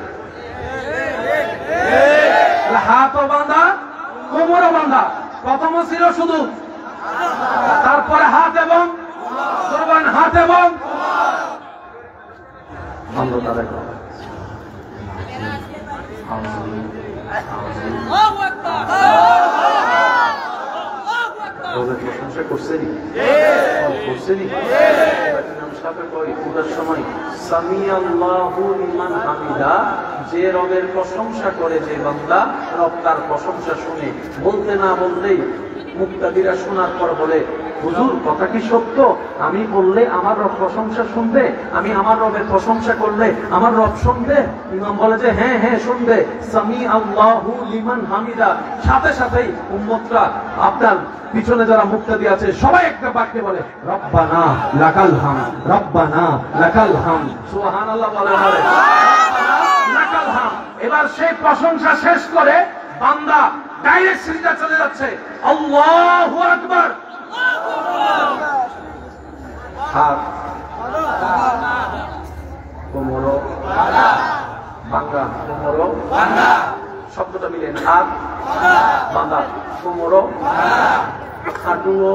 হাতও বাঁধা কোমরও বাঁধা। প্রথম ছিল শুধু, তারপরে হাত এবং হাত এবং প্রশংসা করছেনি সময় সামিআল্লাহু লিমান হামিদা, যে রবের প্রশংসা করে যে বান্দা, রব তার প্রশংসা শুনে। বলতে না বলতেই মুক্তাদিরা শোনার পর বলে, হুজুর কথা কি সত্য? আমি বললে আমার রব প্রশংসা শুনবে, আমি আমার রবের প্রশংসা করলে আমার রব শুনবে? ইমাম বলে যে হ্যাঁ হ্যাঁ শুনবে। সামিআল্লাহু লিমান হামিদা, সাথে সাথেই উম্মতরা আপনার পিছনে যারা মুক্তাদি আছে সবাই একটা বাক্যে বলে রব্বানা লাকাল হামদ, রব্বানা লাকাল হামদ। সুবহানাল্লাহ বলে লাকাল হামদ। এবার সেই প্রশংসা শেষ করে বান্দা ডাইরেক্ট সিজদা চলে যাচ্ছে। আল্লাহু আকবার। হাত কোমর ভাঙা, কোমর ভাঙা, শব্দটা মিলেন। হাত বাঁধা, কোমরও, হাঁটুও।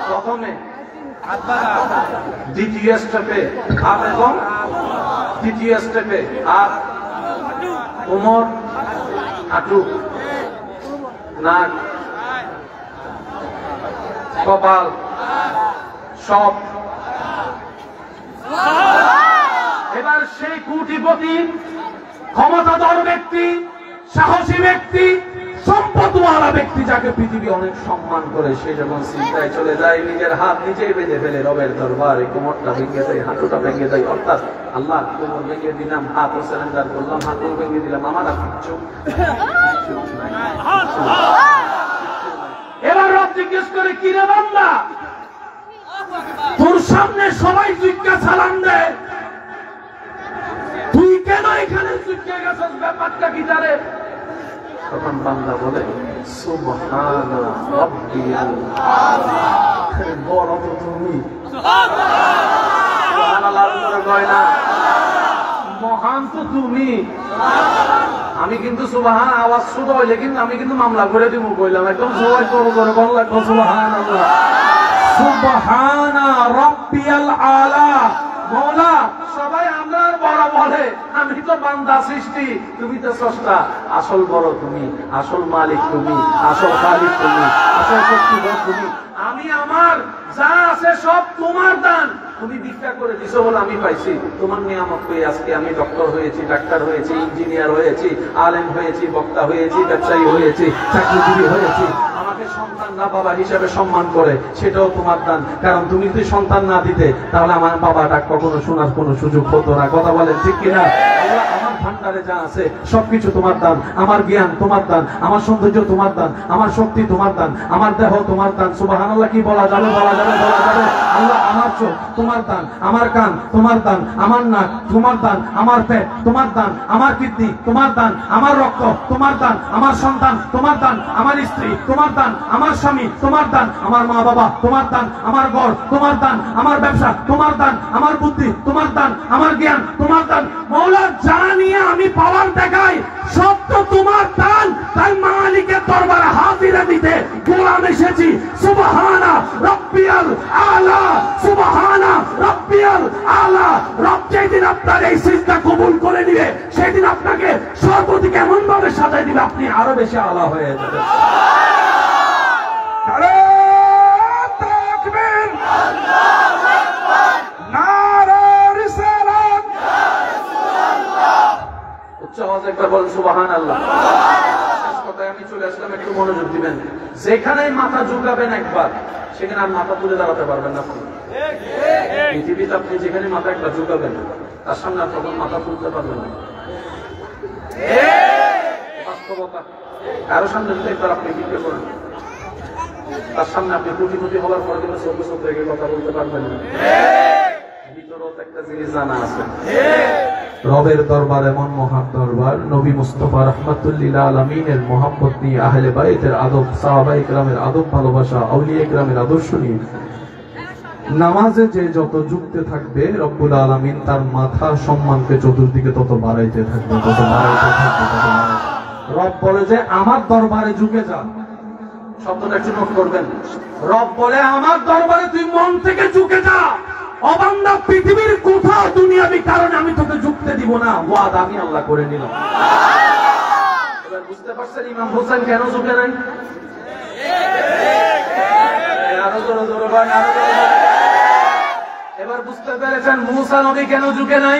প্রথমে দ্বিতীয় স্টেপে হাত এবং তৃতীয় স্টেপে হাত, কোমর, হাঁটু, নাক, কপাল, সব। এবার সেই কোটিপতি, ক্ষমতাধর ব্যক্তি, সাহসী ব্যক্তি, সম্পদওয়ালা ব্যক্তি যাকে পৃথিবী অনেক সম্মান করে, সে যখন চিন্তায় চলে যায় নিজের হাত নিজেই বেঁধে ফেলে রবের দরবারে, কোমরটা ভেঙে দেয়, হাঁটুটা ভেঙে দেয়, অর্থাৎ আল্লাহ কোমর ভেঙে দিলাম, হাতও সারেন্ডার করলাম, হাতও ভেঙে দিলাম, আমার আর কিচ্ছু নাই। এবার রব জিজ্ঞেস করে, কি রে বান্দা, তোর সামনে সবাই জিজ্ঞা সালাম দেয়, তুই কেন এখানে জিজ্ঞা গেছিস, ব্যাপারটা কি জানে? তখন বান্দা বলে, সুবহান রাব্বিয়াল আযীম, বড় তো তুমি, সুবহানাল্লাহ কয় না, মহান তো তুমি। আমি কিন্তু সুবহান আওয়াজ শুরু হইলে কিন্তু আমি কিন্তু মামলা করে দিব, কইলাম একদম সবাই করো করো কোন লাগবে, সুবহানাল্লাহ, সুবহান রাব্বিয়াল আলা। মওলা সবাই আমরা বড় বলে, আমি তো বান্দা সৃষ্টি, তুমি তো স্রষ্টা, আসল বড় তুমি, আসল মালিক তুমি, আসল খালিক তুমি, আসল শক্তিধর তুমি। আমি আমার যা আছে সব তোমার দান, তুমি ভিক্ষা করে দিছো বলে আমি পাইছি, তোমার নিয়ামত পেয়ে আজকে আমি ডক্টর হয়েছি, ডাক্তার হয়েছি, ইঞ্জিনিয়ার হয়েছি, আলেম হয়েছি, বক্তা হয়েছি, ব্যবসায়ী হয়েছি, চাকরিজীবী হয়েছি। আমাকে সন্তান না বাবা হিসাবে সম্মান করে, সেটাও তোমার দান, কারণ তুমি যদি সন্তান না দিতে তাহলে আমার বাবাটা কখনো শোনার কোনো সুযোগ হতো না। কথা বলেন ঠিক কিনা? আমার ভান্ডারে যা আছে সবকিছু তোমার দান, আমার জ্ঞান তোমার দান, আমার সৌন্দর্য তোমার দান, আমার শক্তি তোমার দান, আমার দেহ তোমার দান। সুবহানাল্লাহ কি বলা যাবে? বলা যাবে, বলা যাবে। আল্লাহ আমার চোখ তোমার দান, আমার কান তোমার দান, আমার নাক তোমার দান, আমার পেট তোমার দান, আমার কিডনি তোমার দান, আমার রক্ত তোমার দান, আমার সন্তান তোমার দান, আমার স্ত্রী তোমার দান, আমার স্বামী তোমার দান, আমার মা বাবা তোমার দান, আমার ঘর তোমার দান, আমার ব্যবসা তোমার দান, আমার বুদ্ধি তোমার দান, আমার জ্ঞান তোমার দান। মওলা যা নিয়ে আমি পাওয়ার দেখাই সব তো তোমার দান, তাই মালিকের দরবারে হাজিরা দিতে গোলাম এসেছি। সুবহানা রাব্বিয়াল আলা, সুবহানা রাব্বিয়াল আলা। রব যেদিন আপনার এই সিজদা কবুল করে নিবে, সেদিন আপনাকে সর্বদিকে এমন ভাবে সাজাই দিবে, আপনি আরো বেশি আলা হয়ে যাবেন। আমি চলে আসলাম, একটু মনোযোগ দিবেন। যেখানে মাথা ঝুঁকাবেন একবার, সেখানে আর মাথা তুলে দাঁড়াতে পারবেন না। পৃথিবীতে আপনি যেখানে মাথা একবার ঝুঁকাবেন, তার সামনে আর তখন মাথা তুলতে পারবেন না। বাস্তবতা। কারো সামনে যদি একবার আপনি বিক্রি করেন, তার সামনে আপনি কোটি হওয়ার পরে কিন্তু চোখে চোখ রেখে কথা বলতে পারবেন না। ভিতরেও একটা জিনিস জানা আছে, রবের দরবার এমন মহান দরবার, নবী মুস্তাফা রাহমাতুল্লিল আলামিনের মহব্বত নিয়ে, আহলে বাইতের আদব, সাহাবায়ে কেরামের আদব ভালোবাসা, আউলিয়া কেরামের আদর্শ নিয়ে নামাজে যে যত যুক্ত থাকবে, রব্বুল আলামিন তার মাথা সম্মানকে চতুর্দিকে তত বাড়াইতে থাকবে, তত বাড়াইতে থাকবে, তত বাড়াইতে। রব বলে যে আমার দরবারে ঝুঁকে যা, শব্দটা একটু নোট করবেন। রব বলে আমার দরবারে তুই মন থেকে ঝুঁকে যা। অবান্দা পৃথিবীর কোথাও দুনিয়াবি কারণে আমি তোকে ঝুঁকতে দিব না, ওয়াদা আমি আল্লাহ করে নিলাম। এবার বুঝতে পারছেন ইমাম হোসেন কেন ঝুঁকে নাই? আরো জোরে জোরে বলেন, আরো জোরে বলেন। এবার বুঝতে পেরেছেন মুসা নবী কেন ঝুঁকে নাই,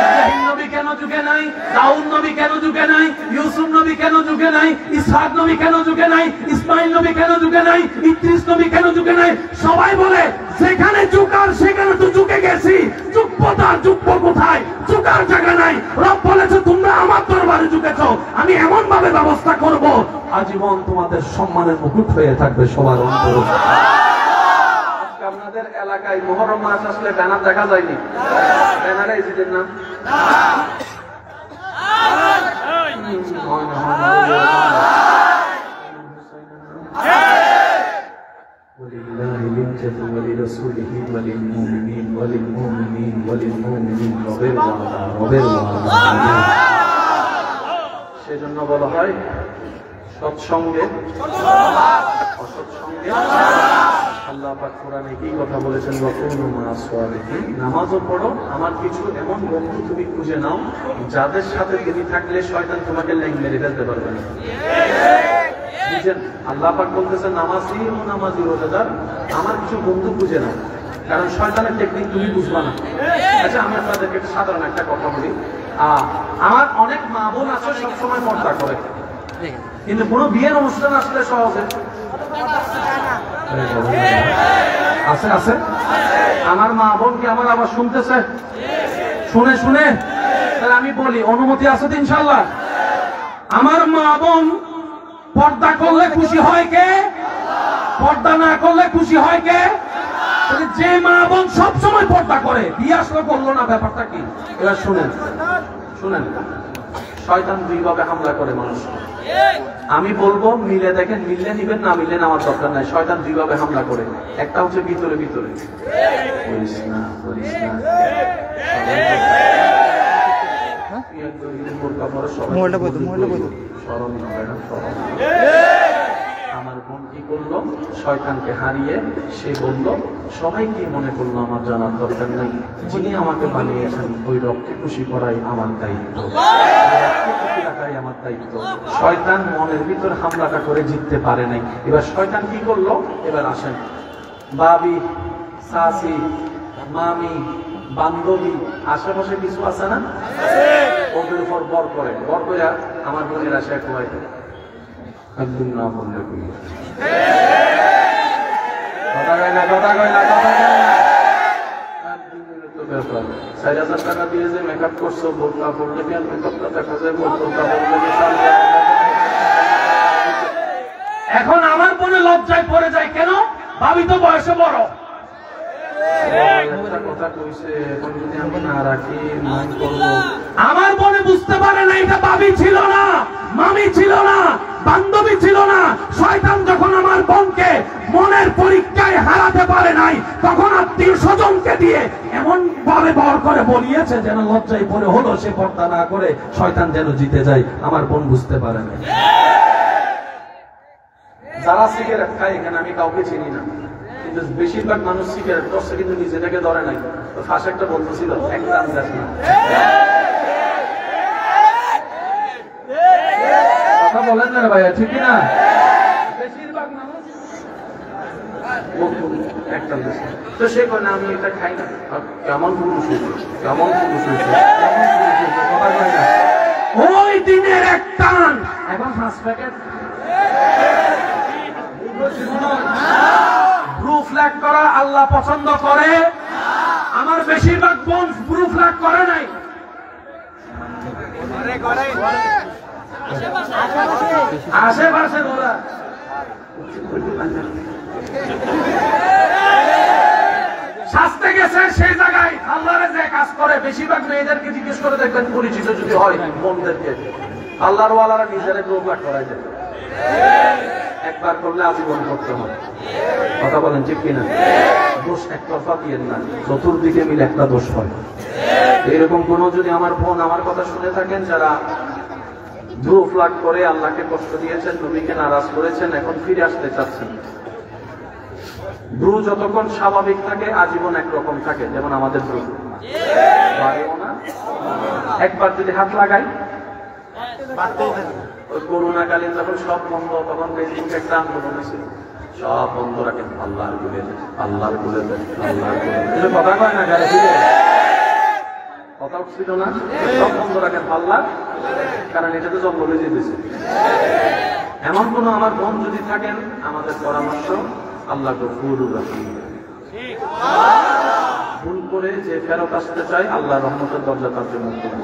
ইব্রাহিম নবী কেন ঝুঁকে নাই, দাউদ নবী কেন ঝুঁকে নাই, ইউসুফ নবী কেন ঝুঁকে নাই, ইসহাক নবী কেন ঝুঁকে নাই, ইসমাইল নবী কেন ঝুঁকে নাই, ইদ্রিস নবী কেন ঝুঁকে নাই? সবাই বলে যেখানে ঝুঁকার সেখানে তো ঝুঁকে গেছি, ঝুঁকবো কোথায়? ঝুঁকার জায়গা নাই। রব বলেছে তোমরা আমার দরবারে ঝুঁকেছো, আমি এমন ভাবে ব্যবস্থা করব আজীবন তোমাদের সম্মানের মুকুট হয়ে থাকবে সবার অন্তরে। আপনাদের এলাকায় মুহররম মাস আসলে ব্যানার দেখা যায়নি? ব্যানারে ঈদের নাম সেজন্য বলা হয় সৎসঙ্গে অসৎসঙ্গে। আল্লাহ পাক কোরআনে কি কথা বলেছেন, ওয়াকুনু মা'আস সালিহিন। নামাজও পড়ো, আমার কিছু এমন বন্ধু তুমি খুঁজে নাও যাদের সাথে তুমি থাকলে শয়তান তোমাকে ল্যাং মেরে ফেলতে পারবে না। বুঝেন, আল্লাহ পাক বলতেছেন নামাজি ও নামাজি রোজাদার, আমার কিছু বন্ধু খুঁজে নাও, কারণ শয়তানের টেকনিক তুমি বুঝবা না। আচ্ছা, আমি আপনাদেরকে সাধারণ একটা কথা বলি। আমার অনেক মা বোন আছে সবসময় পর্দা করে, কিন্তু কোনো বিয়ের অনুষ্ঠান আসলে সহজে আছে আছে। আমার মা বোন কি আমার আবার শুনতেছে? শুনে শুনে তাহলে আমি বলি, অনুমতি আছে তো ইনশাল্লাহ? আমার মা বোন পর্দা করলে খুশি হয় কে? পর্দা না করলে খুশি হয় কে? যে মা বোন সবসময় পর্দা করে, বিয়ে আসলে করলো না, ব্যাপারটা কি? এবার শুনেন শুনেন, শয়তান দুইভাবে হামলা করে মানুষ। আমি বলবো মিলে দেখেন, মিললে নিবেন, না মিললে আমার দরকার নাই। শয়তান দুইভাবে হামলা করে, একটা হচ্ছে ভিতরে ভিতরে, করিস না করিস না, আমার বোন কি করলো, শয়তানকে হারিয়ে সে বলল সবাই কি মনে করলো আমার জানার দরকার নেই, যিনি আমাকে বানিয়েছেন ওই রক্তে খুশি করাই আমার দায়িত্ব, রাখাই আমার দায়িত্ব। শয়তান মনের ভিতর হামলাটা করে জিততে পারে নাই। এবার শয়তান কি করলো, এবার আসেন, বাবি, সাসি, মামি, বান্ধবী, আশেপাশে কিছু আছে না, ওদের উপর বর করে, বর করে আমার বোনের আশা কয় একদিন না বললে কথা কয় না, কথা কয় না, কথা কয় না। ব্যাপার 4,000 টাকা দিয়ে যে মেকআপ করছো, বোরকা পড়লে কি আর মেকআপটা দেখা যায়? বোরকা পড়লে এখন আমার বোনে লজ্জায় পড়ে যায়, কেন? ভাবি তো বয়সে বড়। কথা কইছে, এখন যদি আমি না রাখি মান করবো। আমার বোনে বুঝতে পারে না এটা ভাবি ছিল না, মামি ছিল না, বান্ধবী ছিল না। শয়তান যখন আমার বোনকে মনের পরীক্ষায় হারাতে পারে নাই, তখন আত্মীয় স্বজনকে দিয়ে এমন ভাবে বর করে বলিয়েছে যেন লজ্জায় পড়ে হলো সে পর্দা না করে শয়তান যেন জিতে যায়। আমার বোন বুঝতে পারে না। যারা সিগারেট খায়, এখানে আমি কাউকে চিনি না, কিন্তু বেশিরভাগ মানুষ সিগারেট করছে কিন্তু নিজেটাকে ধরে নাই। তো ফাঁসে একটা বলতেছিল, একটা আন্দাজ না, কথা বলেন না ভাইয়া, ঠিক না? বেশিরভাগ মানুষ একটা আন্দাজ। তো সে কয় না আমি এটা খাই না। কেমন পুরুষ হয়েছে, কেমন পুরুষ হয়েছে, কেমন পুরুষ হয়েছে, কথা কয় না। ওই দিনের এক টান, এখন 5 প্যাকেট ব্রু ফ্ল্যাগ করা আল্লাহ পছন্দ করে। আমার বেশিরভাগ বোন ব্রু ফ্ল্যাগ করে নাই। আশেপাশে ওরা শাস্তে গেছে সেই জায়গায় আল্লাহরে যে কাজ করে। বেশিরভাগ মেয়েদেরকে জিজ্ঞেস করে দেখবেন, পরিচিত যদি হয় বোনদেরকে, আল্লাহর ওয়ালারা নিজেরা ব্রু ফ্ল্যাগ করাই যায়। একবার করলে আজীবন করতে হয়। কথা বলেন ঠিক কিনা? দোষ একতরফা দিয়েন না, চতুর্দিকে মিলে একটা দোষ হয়। এরকম কোন যদি আমার বোন আমার কথা শুনে থাকেন, যারা ব্রু ফ্ল্যাগ করে আল্লাহকে কষ্ট দিয়েছেন, নবীকে নারাজ করেছেন, এখন ফিরে আসতে চাচ্ছেন, ব্রু যতক্ষণ স্বাভাবিক থাকে আজীবন একরকম থাকে, যেমন আমাদের ব্রু বাড়েও না। একবার যদি হাত লাগাই, করোনাকালীন যখন সব বন্ধ, তখন ফেসবুকে একটা আন্দোলন ছিল, সব বন্ধ রাখেন, আল্লাহর গুলে দেন, আল্লাহর গুলে দেন, আল্লাহর গুলে দেন। কথা কয় না, গাড়ি ফিরে কথা উঠছিল না, সব বন্ধ রাখেন আল্লাহ, কারণ এটা তো জঙ্গলে যেতেছে। এমন কোন আমার বোন যদি থাকেন, আমাদের পরামর্শ আল্লাহ গফুরুর রহিম। ভুল করে যে ফেরত আসতে চায়, আল্লাহ রহমতের দরজা তার জন্য খুলে।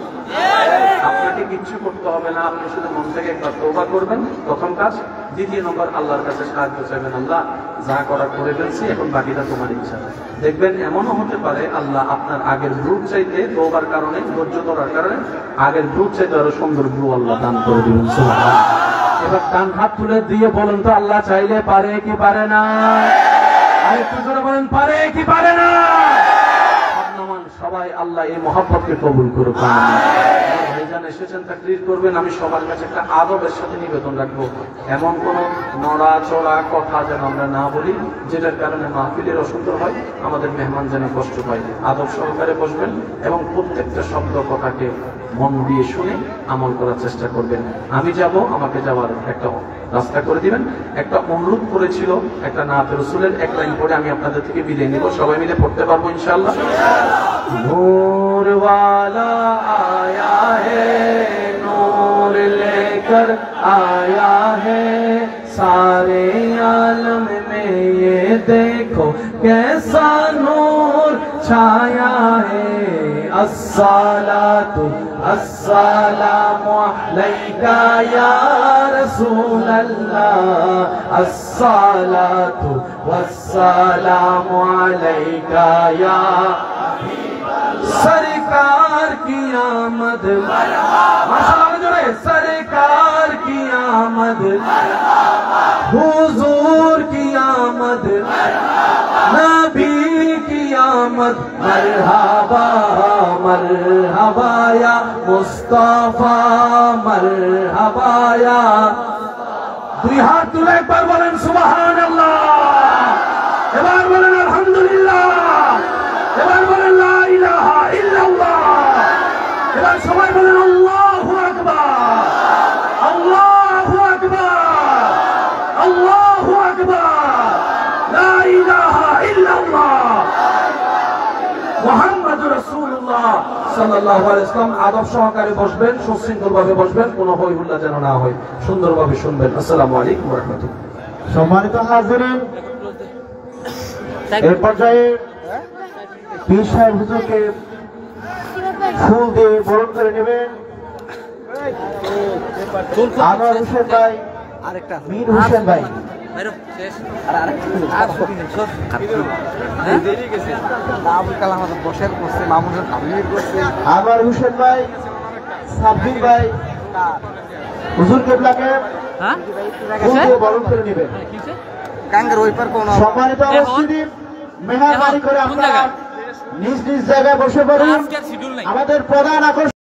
আপনাকে কিচ্ছু করতে হবে না, আপনি শুধু মন থেকে একবার তওবা করবেন, প্রথম কাজ। দ্বিতীয় নম্বর, আল্লাহর কাছে সাহায্য চাইবেন, আল্লাহ যা করা করে ফেলছি, এখন বাকিটা তোমার ইচ্ছা। দেখবেন এমনও হতে পারে আল্লাহ আপনার আগের গ্রুপ চাইতে, তওবার কারণে, ধৈর্য ধরার কারণে আগের গ্রুপ চাইতে আরো সুন্দর গ্রুপ আল্লাহ দান করে দিবেন। সুবহানাল্লাহ। এবার ডান হাত তুলে দিয়ে বলেন তো, আল্লাহ চাইলে পারে কি পারে না? আরেকটু জোরে বলেন, পারে কি পারে না? সবাই আল্লাহ এই মহব্বতকে কবুল করুক। ভাইজান এসেছেন তাকরীর করবেন, আমি সবার কাছে একটা আদবের সাথে নিবেদন রাখবো, এমন কোন নড়াচড়া কথা যেন আমরা না বলি যেটার কারণে মাহফিলের অসুন্দর হয়, আমাদের মেহমান যেন কষ্ট পায়। আদব সহকারে বসবেন এবং প্রত্যেকটা শব্দ কথাকে মন দিয়ে শুনে আমল করার চেষ্টা করবেন। আমি যাব, আমাকে যাওয়ার একটা রাস্তা করে দিবেন। একটা অনুরোধ করেছিল, একটা নাতে রসুলের এক লাইন পড়ে আমি আপনাদের থেকে বিদায় নিব, সবাই মিলে পড়তে পারবো ইনশাআল্লাহ। নূর ওয়ালা আয়া হে, নূর लेकर आया है, सारे आलम में ये देखो कैसा नूर छाया है। अस्सलातु अस्सलामु अलैका या रसूल अल्लाह, अस्सलातु वस्सलामु अलैका या सरकार की आमद, माशाअल्लाह जोड़े, सरकार की आमद, हुजूर की आमद, नबी की आमद, मरहबा मरहबा या मुस्तफा, मरहबा या। दुई हाथ तुले एक बार बोलें सुबहानाल्लाह, এবার বলেন আলহামদুলিল্লাহ, এবার বলেন লা ইলাহা ইল্লাল্লাহ, এবার সবাই বলেন আল্লাহু আকবার, আল্লাহু আকবার, আল্লাহু আকবার, লা ইলাহা ইল্লাল্লাহ মুহাম্মাদুর রাসূলুল্লাহ সাল্লাল্লাহু আলাইহি ওয়াসাল্লাম। আদব সহকারে বসবেন, সুশৃঙ্খলভাবে বসবেন, কোনো হই হুল্লা যেন না হয়, সুন্দরভাবে শুনবেন। আসসালামু আলাইকুম ওয়া রাহমাতুল্লাহ। সম্মানিত হাজিরিন, এই পর্যায়ে পীর সাহেব হুজুরকে ফুল দিয়ে বরণ করে নেবেন আনোয়ার হোসেন ভাই, মীর হোসেন ভাই। আনোয়ার হোসেন ভাই, সাব্বির ভাই হুজুর কেবলাকে ফুল দিয়ে বরণ করে নেবেন। সম্মানিত উপস্থিতি, মেহরবানি করে আপনারা নিজ নিজ জায়গায় বসে পড়ুন। আমাদের প্রধান আকর্ষণ